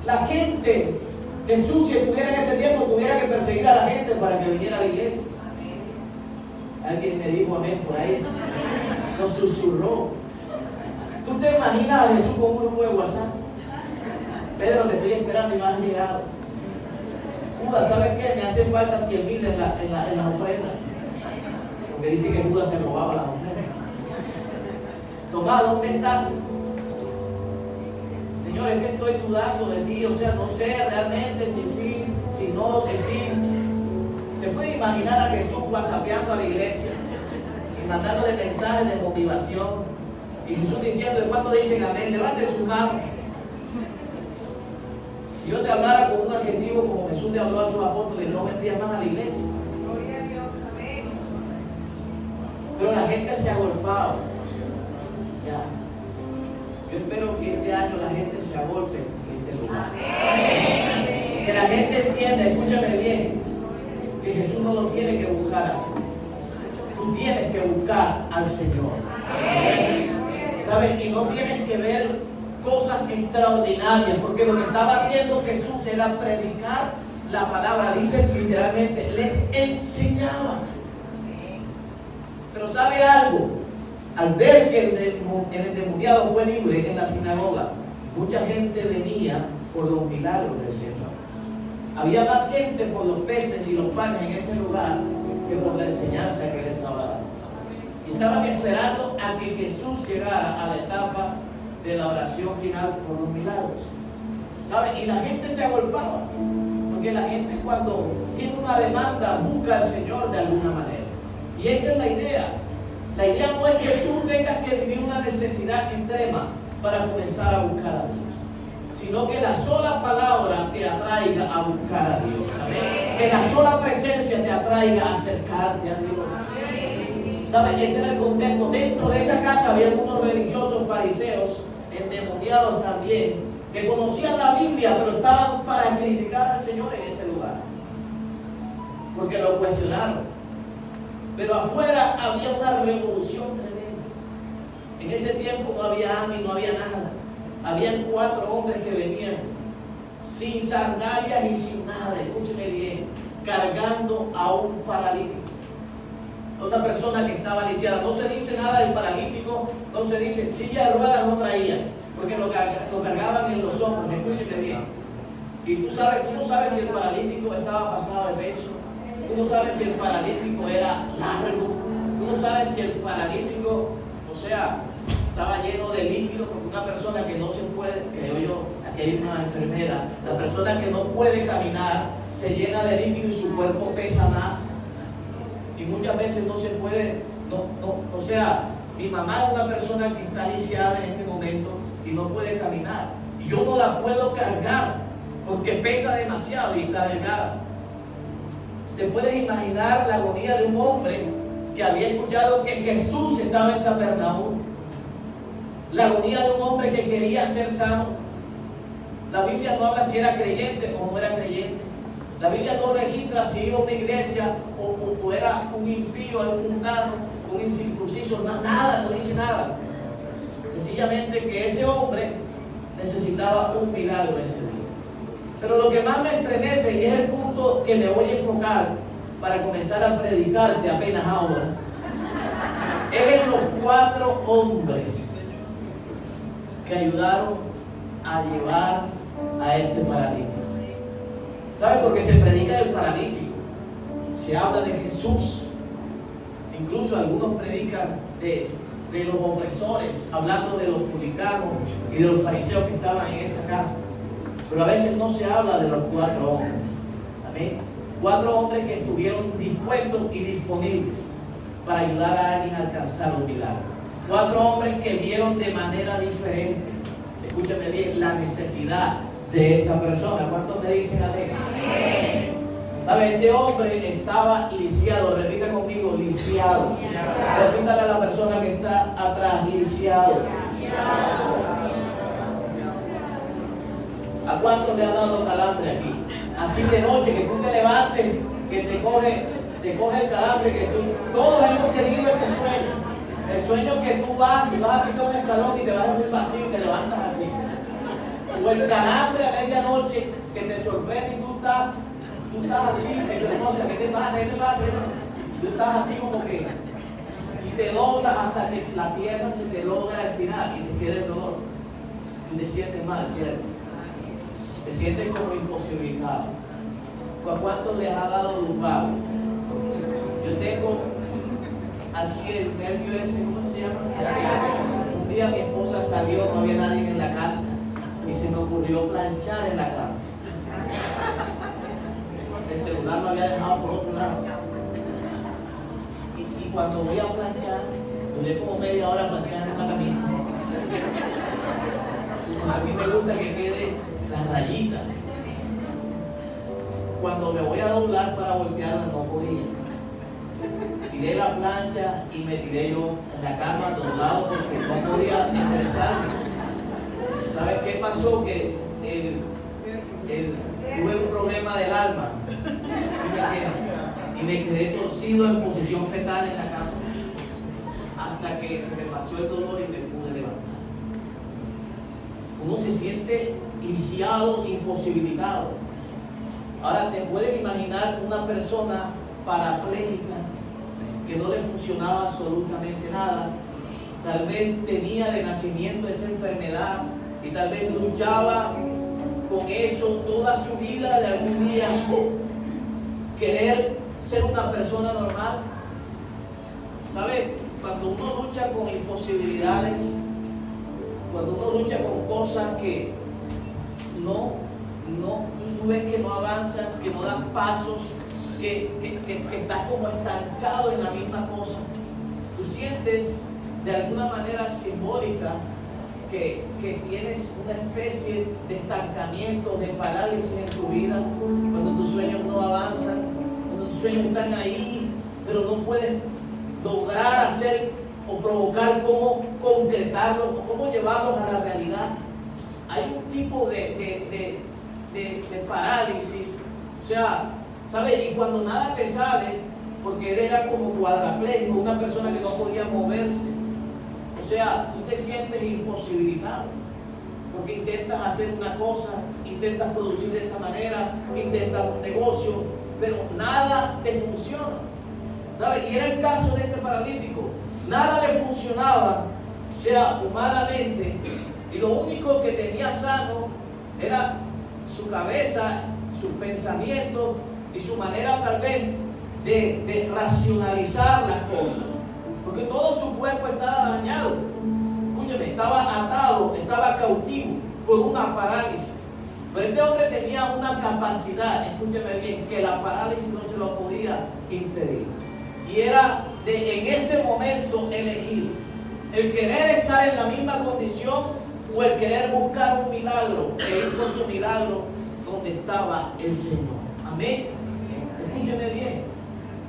la gente, Jesús, si estuviera en este tiempo, tuviera que perseguir a la gente para que viniera a la iglesia. Alguien me dijo amén por ahí. Nos susurró. ¿Tú te imaginas a Jesús con un grupo de WhatsApp? Pedro, te estoy esperando y no has llegado. Judas, ¿sabes qué? Me hace falta 100,000 en las ofrendas. Porque dice que Judas se robaba las ofrendas. Tomás, ¿dónde estás? Señor, es que estoy dudando de ti. O sea, no sé realmente si sí, si no, si sí. ¿Te puedes imaginar a Jesús whatsappeando a la iglesia y mandándole mensajes de motivación? Y Jesús diciendo: ¿cuándo dicen amén? Levante su mano. Si yo te hablara con un adjetivo como Jesús le habló a sus apóstoles, no vendrías más a la iglesia. Gloria a Dios, amén. Pero la gente se agolpaba. Ya. Yo espero que este año la gente se agolpe en este lugar. Amén. Que la gente entienda, escúchame bien, que Jesús no lo tiene que buscar a ti. Tú tienes que buscar al Señor. Amén. ¿Sabes? Y no tienes que ver cosas extraordinarias, porque lo que estaba haciendo Jesús era predicar la palabra, dice literalmente, les enseñaba. Pero ¿sabe algo? Al ver que el endemoniado fue libre en la sinagoga, mucha gente venía por los milagros del Señor. Había más gente por los peces y los panes en ese lugar que por la enseñanza que él estaba dando. Y estaban esperando a que Jesús llegara a la etapa de la oración final por los milagros. ¿Sabe? Y la gente se agolpaba, porque la gente cuando tiene una demanda busca al Señor de alguna manera. Y esa es la idea. La idea no es que tú tengas que vivir una necesidad extrema para comenzar a buscar a Dios, sino que la sola palabra te atraiga a buscar a Dios. ¿Sabes? Que la sola presencia te atraiga a acercarte a Dios. ¿Sabes? Ese era el contexto. Dentro de esa casa había unos religiosos fariseos, endemoniados también, que conocían la Biblia, pero estaban para criticar al Señor en ese lugar, porque lo cuestionaron. Pero afuera había una revolución tremenda. En ese tiempo no había hambre, no había nada. Habían 4 hombres que venían sin sandalias y sin nada, escúcheme bien, cargando a un paralítico. Una persona que estaba lisiada. No se dice nada del paralítico, no se dice, silla de ruedas no traía, porque lo cargaban en los hombros, escúcheme bien. Y tú no sabes si el paralítico estaba pasado de peso, tú no sabes si el paralítico era largo, tú no sabes si el paralítico, estaba lleno de líquido, porque una persona que no se puede, creo yo, aquí hay una enfermera, la persona que no puede caminar se llena de líquido y su cuerpo pesa más. Y muchas veces no se puede, mi mamá es una persona que está lisiada en este momento y no puede caminar. Y yo no la puedo cargar porque pesa demasiado y está delgada. Te puedes imaginar la agonía de un hombre que había escuchado que Jesús estaba en Capernaum. La agonía de un hombre que quería ser sano. La Biblia no habla si era creyente o no era creyente. La Biblia no registra si iba a una iglesia o era un impío, un mundano, un incircunciso, nada, no dice nada. Sencillamente que ese hombre necesitaba un milagro ese día. Pero lo que más me estremece, y es el punto que me voy a enfocar para comenzar a predicarte apenas ahora, es en los 4 hombres que ayudaron a llevar a este paralítico. ¿Sabe? Porque se predica del paralítico, se habla de Jesús, incluso algunos predican de los opresores, hablando de los publicanos y de los fariseos que estaban en esa casa. Pero a veces no se habla de los 4 hombres. Amén. 4 hombres que estuvieron dispuestos y disponibles para ayudar a alguien a alcanzar un milagro. 4 hombres que vieron de manera diferente, escúchame bien, la necesidad de esa persona. ¿Cuántos me dicen amén? Amén. ¿Sabe? Este hombre estaba lisiado. Repita conmigo, lisiado. Repítale a la persona que está atrás, lisiado. ¿A cuánto le ha dado calambre aquí? Así de noche, que tú te levantes, que te coge el calambre, que todos hemos tenido ese sueño. El sueño que tú vas y vas a pisar un escalón y te vas en un vacío y te levantas así. O el calambre a medianoche que te sorprende y tú estás así, ¿qué te pasa? Y tú estás así como que, y te doblas hasta que la pierna se te logra estirar y te queda el dolor. Y te sientes mal, ¿cierto? Te sientes como imposibilitado. ¿A cuántos les ha dado lumbago? Yo tengo aquí el nervio ese, ¿cómo se llama? Un día mi esposa salió, no había nadie en la casa y se me ocurrió planchar en la cama. El celular lo había dejado por otro lado. Y cuando voy a planchar, duré como media hora planchando una camisa. A mí me gusta que quede las rayitas. Cuando me voy a doblar para voltearla no podía. Tiré la plancha y me tiré yo en la cama doblado porque no podía enderezarme. ¿Sabes qué pasó? Que tuve un problema del alma. ¿Sí? Y me quedé torcido en posición fetal en la cama hasta que se me pasó el dolor y me pude levantar. Uno se siente lisiado, imposibilitado. Ahora te puedes imaginar una persona parapléjica que no le funcionaba absolutamente nada. Tal vez tenía de nacimiento esa enfermedad y tal vez luchaba con eso toda su vida, de algún día querer ser una persona normal. ¿Sabes? Cuando uno lucha con imposibilidades, cuando uno lucha con cosas que tú ves que no avanzas, que no das pasos, que estás como estancado en la misma cosa, tú sientes de alguna manera simbólica que tienes una especie de estancamiento, de parálisis en tu vida, cuando tus sueños no avanzan, cuando tus sueños están ahí, pero no puedes lograr hacer o provocar cómo concretarlos o cómo llevarlos a la realidad. Hay un tipo de parálisis, o sea, ¿sabes? Y cuando nada te sale, porque él era como cuadrapléjico, una persona que no podía moverse, o sea, tú te sientes imposibilitado, porque intentas hacer una cosa, intentas producir de esta manera, intentas un negocio, pero nada te funciona, ¿sabes? Y era el caso de este paralítico, nada le funcionaba, o sea, humanamente, y lo único que tenía sano era su cabeza, sus pensamientos y su manera tal vez de racionalizar las cosas, porque todo su cuerpo estaba dañado. Escúchame, estaba atado, estaba cautivo por una parálisis. Pero este hombre tenía una capacidad, escúchame bien, que la parálisis no se lo podía impedir. Y era en ese momento elegir el querer estar en la misma condición o el querer buscar un milagro e ir por su milagro donde estaba el Señor. Amén. Escúcheme bien.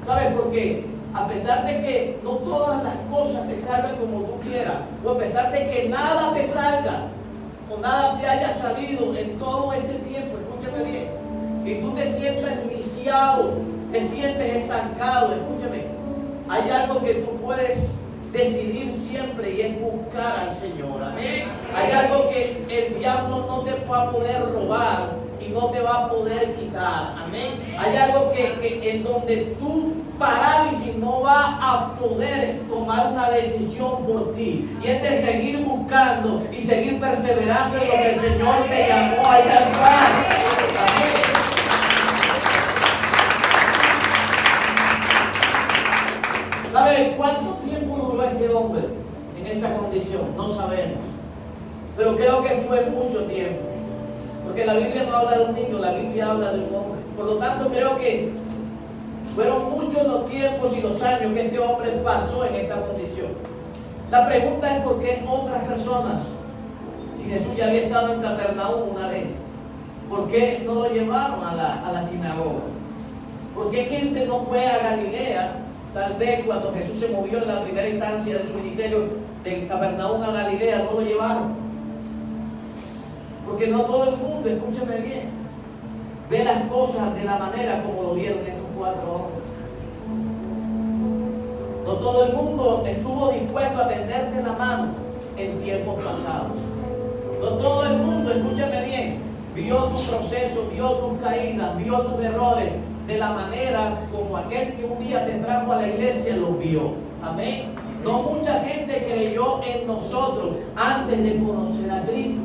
¿Sabes por qué? A pesar de que no todas las cosas te salgan como tú quieras, o a pesar de que nada te salga o nada te haya salido en todo este tiempo, escúchame bien, y tú te sientes viciado, te sientes estancado, escúchame, hay algo que tú puedes decidir siempre y es buscar al Señor. Amén. Hay algo que el diablo no te va a poder robar y no te va a poder quitar. Amén. Hay algo que en donde tu parálisis no va a poder tomar una decisión por ti, y es de seguir buscando y seguir perseverando en lo que el Señor te llamó a alcanzar. Amén. ¿Sabe cuánto tiempo duró este hombre en esa condición? No sabemos, pero creo que fue mucho tiempo, porque la Biblia no habla de un niño, la Biblia habla de un hombre. Por lo tanto, creo que fueron muchos los tiempos y los años que este hombre pasó en esta condición. La pregunta es: ¿por qué otras personas, si Jesús ya había estado en Capernaum una vez, por qué no lo llevaron a la sinagoga? ¿Por qué gente no fue a Galilea? Tal vez cuando Jesús se movió en la primera instancia de su ministerio de Capernaum a Galilea, no lo llevaron. Porque no todo el mundo, escúchame bien, ve las cosas de la manera como lo vieron estos 4 hombres. No todo el mundo estuvo dispuesto a tenderte la mano en tiempos pasados. No todo el mundo, escúchame bien, vio tu proceso, vio tus caídas, vio tus errores de la manera como aquel que un día te trajo a la iglesia los vio. Amén. No mucha gente creyó en nosotros antes de conocer a Cristo,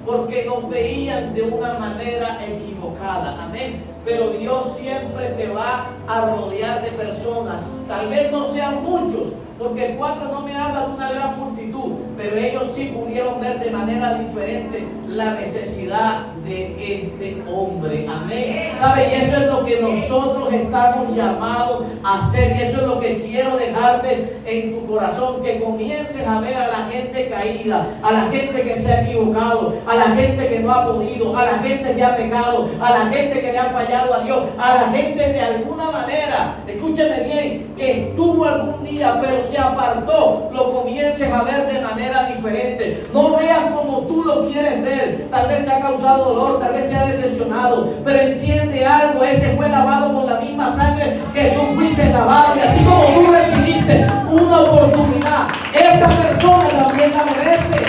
porque nos veían de una manera equivocada. Amén. Pero Dios siempre te va a rodear de personas, tal vez no sean muchos, porque el 4 no me habla de una gran multitud, pero ellos sí pudieron ver de manera diferente la necesidad de este hombre. Amén. ¿Sabe? Y eso es lo que nosotros estamos llamados a hacer, y eso es lo que quiero dejarte en tu corazón, que comiences a ver a la gente caída, a la gente que se ha equivocado, a la gente que no ha podido, a la gente que ha pecado, a la gente que le ha fallado a Dios, a la gente de alguna manera, escúcheme bien, que estuvo algún día pero se apartó, lo comiences a ver de manera diferente. No veas como tú lo quieres ver. Tal vez te ha causado dolor, tal vez te ha decepcionado, pero entiende algo: ese fue lavado con la misma sangre que tú fuiste lavado, y así como tú recibiste una oportunidad, esa persona también la merece.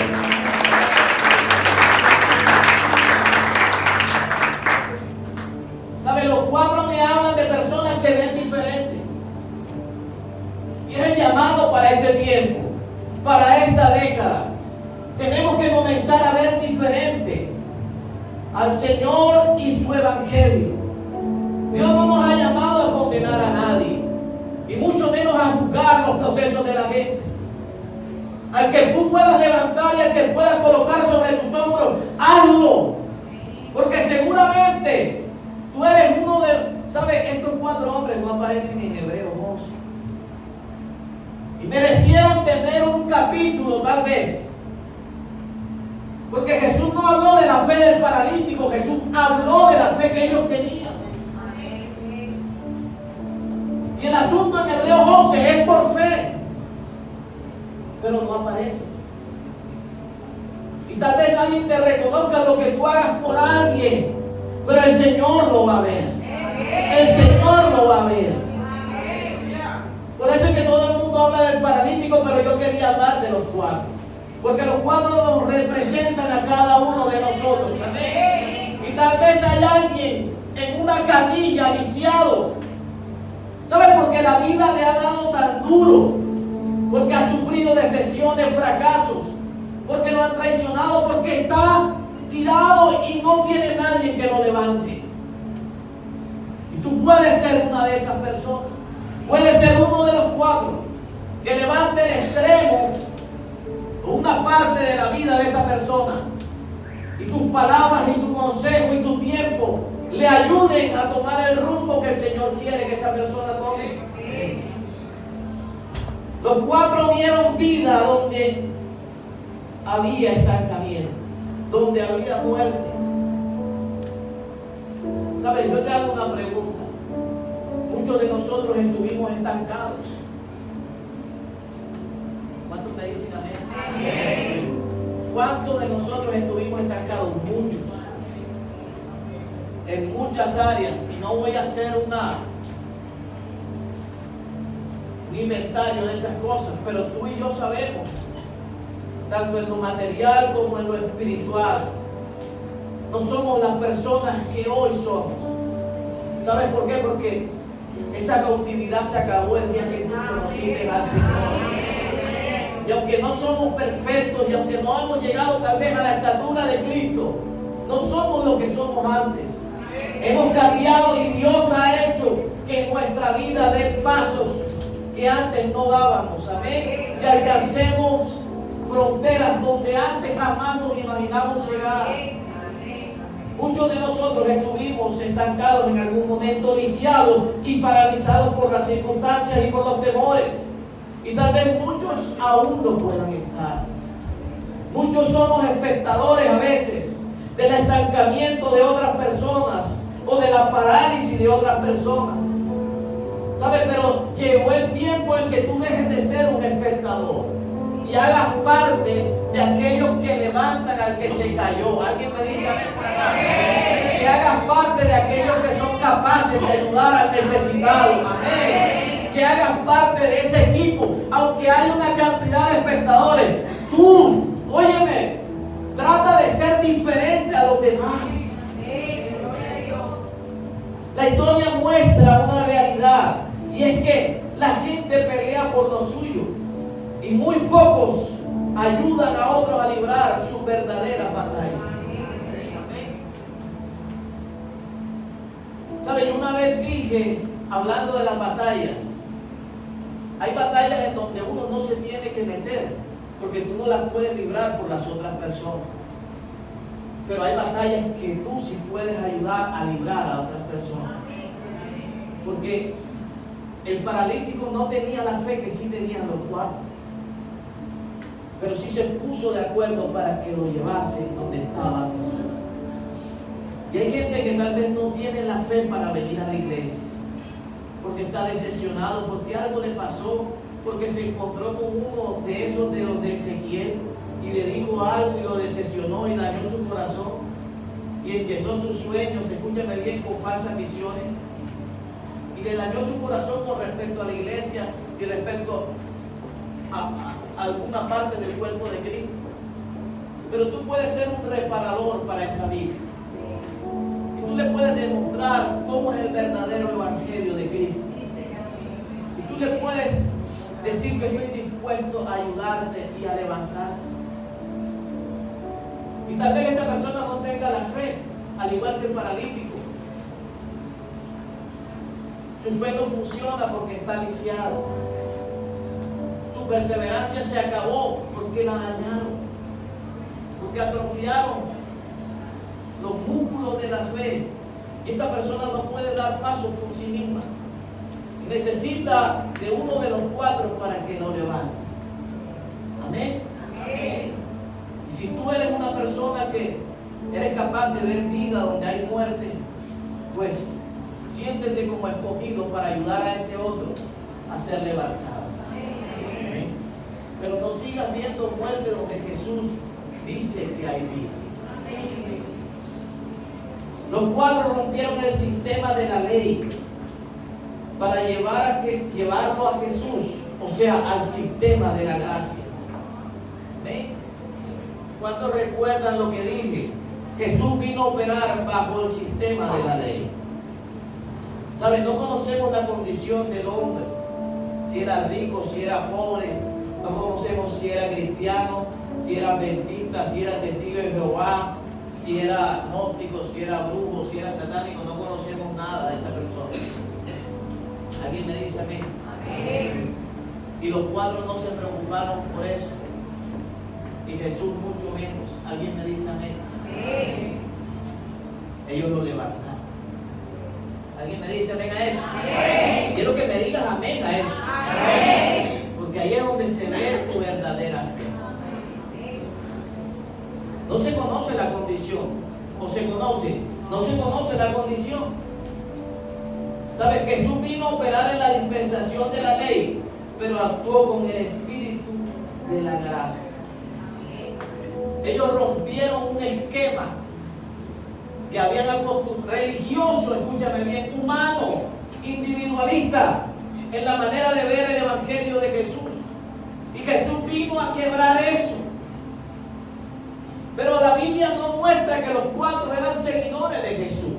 este tiempo, para esta década. Tenemos que comenzar a ver diferente al Señor y su evangelio. Dios no nos ha llamado a condenar a nadie, y mucho menos a juzgar los procesos de la gente. Al que tú puedas levantar y al que puedas colocar sobre tus hombros, hazlo. Porque seguramente tú eres uno de... ¿Sabes? Estos 4 hombres no aparecen en Hebreos 11. Y merecieran tener un capítulo tal vez. Porque Jesús no habló de la fe del paralítico, Jesús habló de la fe que ellos tenían. Y el asunto en Hebreos 11 es por fe, pero no aparece. Y tal vez nadie te reconozca lo que tú hagas por alguien, pero el Señor lo va a ver. El Señor lo va a ver. Por eso es que todo el mundo habla del paralítico, pero yo quería hablar de los 4. Porque los 4 nos representan a cada uno de nosotros. Amén. Y tal vez hay alguien en una camilla lisiado. ¿Sabe por qué la vida le ha dado tan duro? Porque ha sufrido decepciones, fracasos. Porque lo han traicionado. Porque está tirado y no tiene nadie que lo levante. Y tú puedes ser una de esas personas. Puedes ser uno de los 4 que levante el extremo o una parte de la vida de esa persona. Y tus palabras y tu consejo y tu tiempo le ayuden a tomar el rumbo que el Señor quiere que esa persona tome. Los 4 vieron vida donde había estancamiento, donde había muerte. ¿Sabes? Yo te hago una pregunta. Muchos de nosotros estuvimos estancados. ¿Cuántos me dicen amén? Amén. ¿Cuántos de nosotros estuvimos estancados? Muchos. En muchas áreas. Y no voy a hacer un inventario de esas cosas, pero tú y yo sabemos, tanto en lo material como en lo espiritual, no somos las personas que hoy somos. ¿Sabes por qué? Porque esa cautividad se acabó el día que tú conociste al Señor. Y aunque no somos perfectos y aunque no hemos llegado tal vez a la estatura de Cristo, no somos lo que somos antes. Hemos cambiado y Dios ha hecho que en nuestra vida dé pasos que antes no dábamos. Amén. Que alcancemos fronteras donde antes jamás nos imaginamos llegar. Muchos de nosotros estuvimos estancados en algún momento, lisiados y paralizados por las circunstancias y por los temores. Y tal vez muchos aún lo puedan estar. Muchos somos espectadores a veces del estancamiento de otras personas o de la parálisis de otras personas. ¿Sabes? Pero llegó el tiempo en que tú dejes de ser un espectador y hagas parte de aquellos que levantan al que se cayó. ¿Alguien me dice amén? Que hagas parte de aquellos que son capaces de ayudar al necesitado. Amén. Que hagas parte de ese equipo, aunque haya una cantidad de espectadores. Tú, óyeme, trata de ser diferente a los demás. La historia muestra una realidad, y es que la gente pelea por lo suyo y muy pocos ayudan a otros a librar sus verdaderas batallas. ¿Saben? Yo una vez dije, hablando de las batallas, hay batallas en donde uno no se tiene que meter porque tú no las puedes librar por las otras personas. Pero hay batallas que tú sí puedes ayudar a librar a otras personas. Porque el paralítico no tenía la fe que sí tenían los 4. Pero sí se puso de acuerdo para que lo llevase donde estaba Jesús. Y hay gente que tal vez no tiene la fe para venir a la iglesia, porque está decepcionado, porque algo le pasó, porque se encontró con uno de esos de los de Ezequiel y le dijo algo y lo decepcionó y dañó su corazón y empezó sus sueños, escúchame bien, con falsas visiones, y le dañó su corazón con respecto a la iglesia y respecto a alguna parte del cuerpo de Cristo. Pero tú puedes ser un reparador para esa vida. Tú le puedes demostrar cómo es el verdadero evangelio de Cristo. Y tú le puedes decir que estoy dispuesto dispuesto a ayudarte y a levantarte. Y tal vez esa persona no tenga la fe, al igual que el paralítico. Su fe no funciona porque está lisiado. Su perseverancia se acabó porque la dañaron, porque atrofiaron los músculos de la fe. Y esta persona no puede dar paso por sí misma. Necesita de uno de los cuatro para que lo levante. Amén. Amén. Y si tú eres una persona que eres capaz de ver vida donde hay muerte, pues siéntete como escogido para ayudar a ese otro a ser levantado. Amén. Pero no sigas viendo muerte donde Jesús dice que hay vida. Amén. Los cuatro rompieron el sistema de la ley para llevarlo a Jesús, o sea, al sistema de la gracia. ¿Ven? ¿Cuántos recuerdan lo que dije? Jesús vino a operar bajo el sistema de la ley. ¿Saben? No conocemos la condición del hombre, si era rico, si era pobre. No conocemos si era cristiano, si era adventista, si era testigo de Jehová, si era gnóstico, si era brujo, si era satánico. No conocemos nada de esa persona. ¿Alguien me dice amén? Amén. Y los cuatro no se preocuparon por eso. Y Jesús mucho menos. ¿Alguien me dice amén? Amén. Ellos lo levantaron. ¿Alguien me dice amén a eso? Amén. Quiero que me digas amén a eso. Amén. Porque ahí es donde se ve tu verdadera fe. No se conoce la condición. ¿O se conoce? No se conoce la condición. ¿Sabes? Jesús vino a operar en la dispensación de la ley, pero actuó con el espíritu de la gracia. Ellos rompieron un esquema que habían acostumbrado, religioso, escúchame bien, humano, individualista, en la manera de ver el evangelio de Jesús. Y Jesús vino a quebrar eso. Pero la Biblia no muestra que los cuatro eran seguidores de Jesús.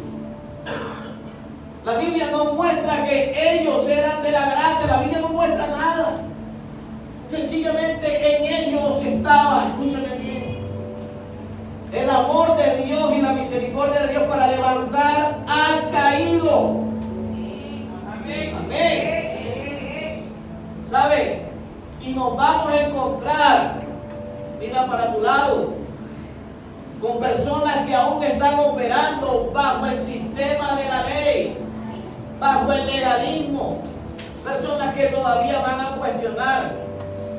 La Biblia no muestra que ellos eran de la gracia. La Biblia no muestra nada. Sencillamente en ellos estaba, escúchame bien, el amor de Dios y la misericordia de Dios para levantar al caído. Amén. Amén. ¿Sabe? Y nos vamos a encontrar, mira para tu lado, con personas que aún están operando bajo el sistema de la ley, bajo el legalismo. Personas que todavía van a cuestionar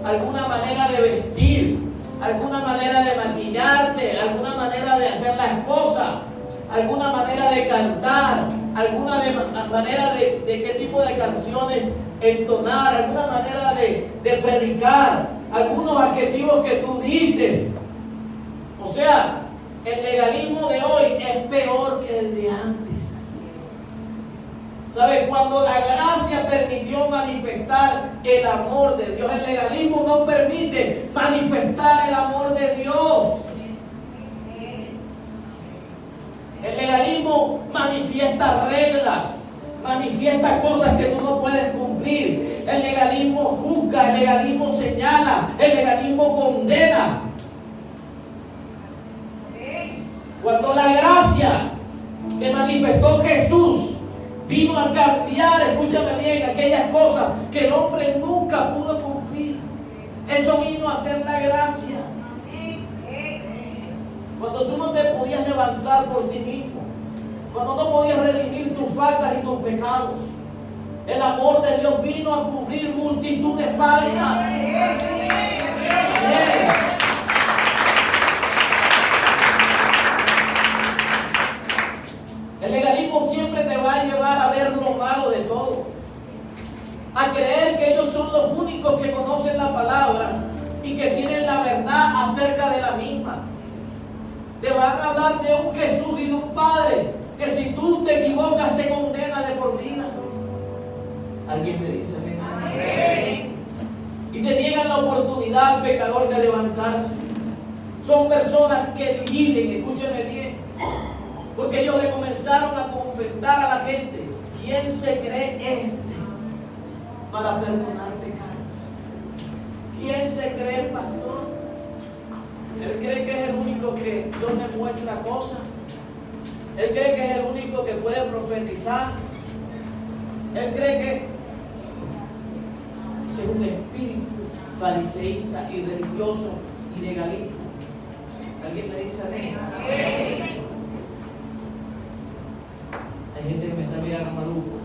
alguna manera de vestir, alguna manera de maquillarte, alguna manera de hacer las cosas, alguna manera de cantar, alguna manera de qué tipo de canciones entonar, alguna manera de predicar, algunos adjetivos que tú dices. O sea, el legalismo de hoy es peor que el de antes. ¿Sabe? Cuando la gracia permitió manifestar el amor de Dios, el legalismo no permite manifestar el amor de Dios. El legalismo manifiesta reglas, manifiesta cosas que tú no puedes cumplir. El legalismo juzga, el legalismo señala, el legalismo condena. Cuando la gracia que manifestó Jesús vino a cambiar, escúchame bien, aquellas cosas que el hombre nunca pudo cumplir. Eso vino a ser la gracia. Cuando tú no te podías levantar por ti mismo, cuando no podías redimir tus faltas y tus pecados, el amor de Dios vino a cubrir multitud de faltas. Amén. El legalismo siempre te va a llevar a ver lo malo de todo, a creer que ellos son los únicos que conocen la palabra y que tienen la verdad acerca de la misma. Te van a hablar de un Jesús y de un Padre que si tú te equivocas te condena de por vida. ¿Alguien me dice amén? Y te niegan la oportunidad al pecador de levantarse. Son personas que dividen, escúcheme bien, porque ellos le comenzaron a comentar a la gente: ¿quién se cree este para perdonar pecados? ¿Quién se cree el pastor? Él cree que es el único que Dios le muestra cosas. Él cree que es el único que puede profetizar. Él cree que ese es un espíritu fariseísta y religioso y legalista. ¿Alguien me dice amén? Hay gente que me está mirando maluco.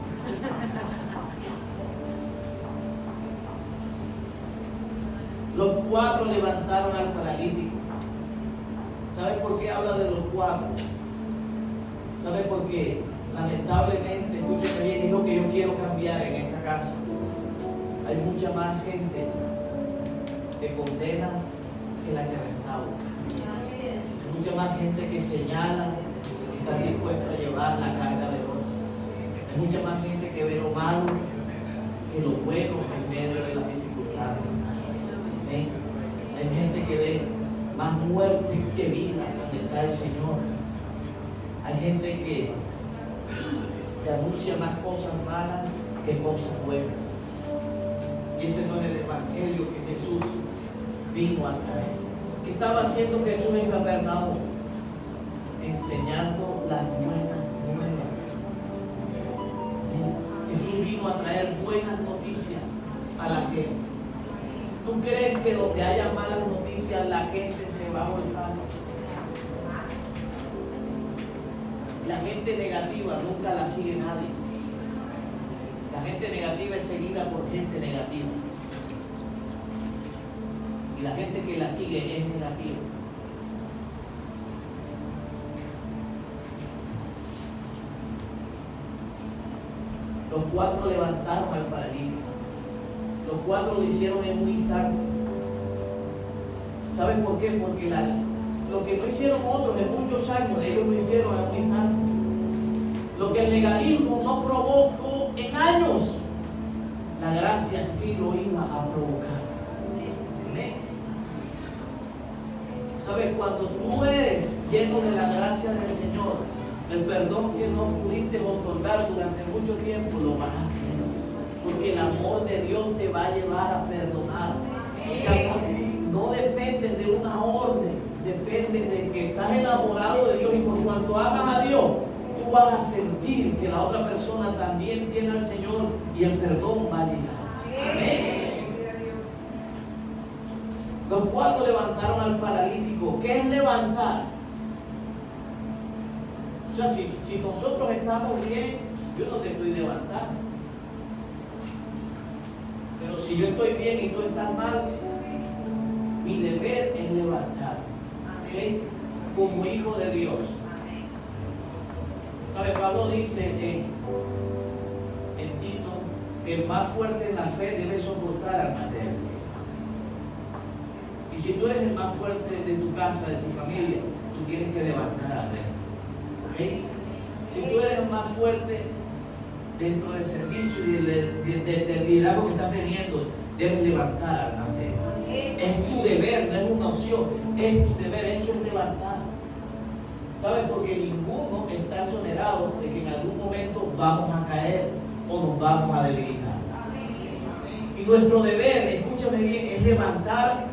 Los 4 levantaron al paralítico. ¿Sabe por qué habla de los 4? ¿Sabe por qué? Lamentablemente, escúcheme bien, es lo que yo quiero cambiar en esta casa. Hay mucha más gente que condena que la que restaura. Hay mucha más gente que señala y está dispuesta a llevar la carga de otros. Hay mucha más gente que ve lo malo que lo bueno en medio de las dificultades. ¿Eh? Hay gente que ve más muerte que vida donde está el Señor. Hay gente que anuncia más cosas malas que cosas buenas. Y ese no es el evangelio que Jesús vino a traer. ¿Qué estaba haciendo Jesús en Capernaum? Enseñando las buenas nuevas. Jesús vino a traer buenas noticias a la gente. ¿Tú crees que donde haya malas noticias la gente se va a volcar? La gente negativa nunca la sigue nadie. La gente negativa es seguida por gente negativa. Y la gente que la sigue es negativa. Los 4 levantaron al paralítico. Los 4 lo hicieron en un instante. ¿Saben por qué? Porque lo que no hicieron otros en muchos años, ellos lo hicieron en un instante. Lo que el legalismo no provocó en años, la gracia sí lo iba a provocar. Amén. ¿Sabes? Cuando tú eres lleno de la gracia del Señor, el perdón que no pudiste otorgar durante mucho tiempo, lo vas a hacer. Porque el amor de Dios te va a llevar a perdonar. O sea, no dependes de una orden, dependes de que estás enamorado de Dios, y por cuanto amas a Dios, tú vas a sentir que la otra persona también tiene al Señor y el perdón va a llegar. Amén. Los 4 levantaron al paralítico. ¿Qué es levantar? O sea, si nosotros estamos bien, yo no te estoy levantando. Pero si yo estoy bien y tú estás mal, mi deber es levantar. ¿Okay? Como hijo de Dios. ¿Sabe? Pablo dice en Tito que el más fuerte en la fe debe soportar al más débil. Y si tú eres el más fuerte de tu casa, de tu familia, tú tienes que levantar al resto. ¿Okay? Si tú eres el más fuerte dentro del servicio y del liderazgo que estás teniendo, debes levantar al más débil. Es tu deber, no es una opción, es tu deber, eso es levantar. ¿Sabes? Porque ninguno está exonerado de que en algún momento vamos a caer o nos vamos a debilitar. Y nuestro deber, escúchame bien, es levantar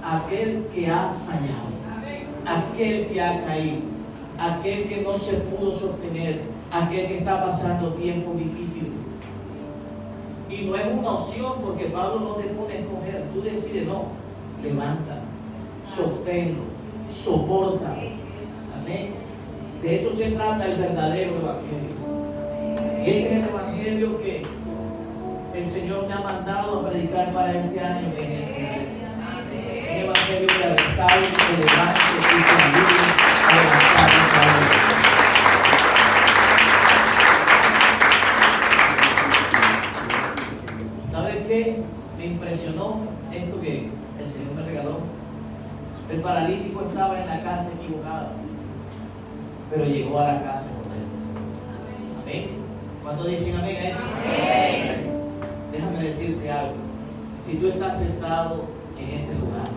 a aquel que ha fallado, aquel que ha caído, aquel que no se pudo sostener, aquel que está pasando tiempos difíciles. Y no es una opción, porque Pablo no te pone a escoger, tú decides, no, levanta, sosténlo, soporta. Amén. De eso se trata el verdadero evangelio. Y ese es el evangelio que el Señor me ha mandado a predicar para este año en esta iglesia. Un evangelio que restaure, que levante y que ayude a levantar nuestra vida. ¿Sabes qué? Me impresionó esto que el Señor me regaló. El paralítico estaba en la casa equivocada, pero llegó a la casa correcta. Amén. ¿Cuántos dicen amén a eso? Amén. Déjame decirte algo. Si tú estás sentado en este lugar,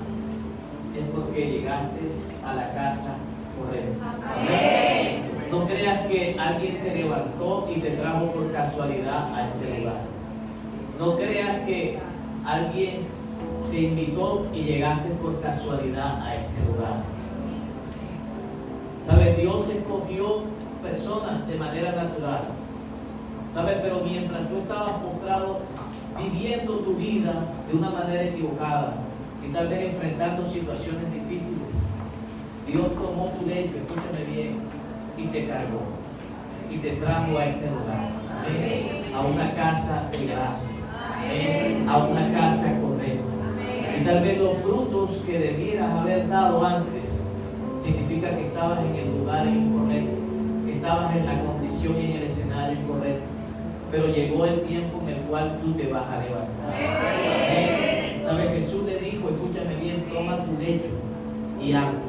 es porque llegaste a la casa correcta. Amén. No creas que alguien te levantó y te trajo por casualidad a este lugar. No creas que alguien te invitó y llegaste por casualidad a este lugar. ¿Sabes? Dios escogió personas de manera natural. ¿Sabes? Pero mientras tú estabas postrado viviendo tu vida de una manera equivocada y tal vez enfrentando situaciones difíciles, Dios tomó tu lecho, escúchame bien, y te cargó y te trajo a este lugar. Amén. A una casa de gracia. Amén. A una casa correcta. Y tal vez los frutos que debieras haber dado antes significa que estabas en el lugar incorrecto, que estabas en la condición y en el escenario incorrecto. Pero llegó el tiempo en el cual tú te vas a levantar. Amén. ¿Sabes? Jesús le dijo, escúchame bien, toma tu lecho y anda.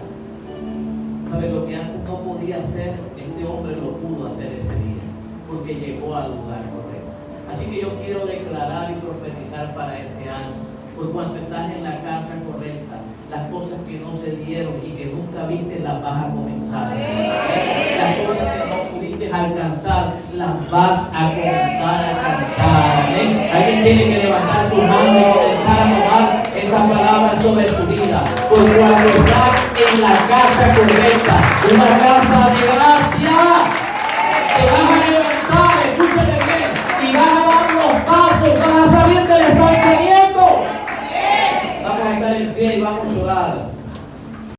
¿Sabes? Lo que antes no podía hacer, este hombre lo pudo hacer ese día, porque llegó al lugar correcto. Así que yo quiero declarar y profetizar para este año, por cuanto estás en la casa correcta, las cosas que no se dieron y que nunca viste las vas a comenzar. Las cosas que no pudiste alcanzar, las vas a comenzar a alcanzar. Alguien tiene que levantar su mano y comenzar a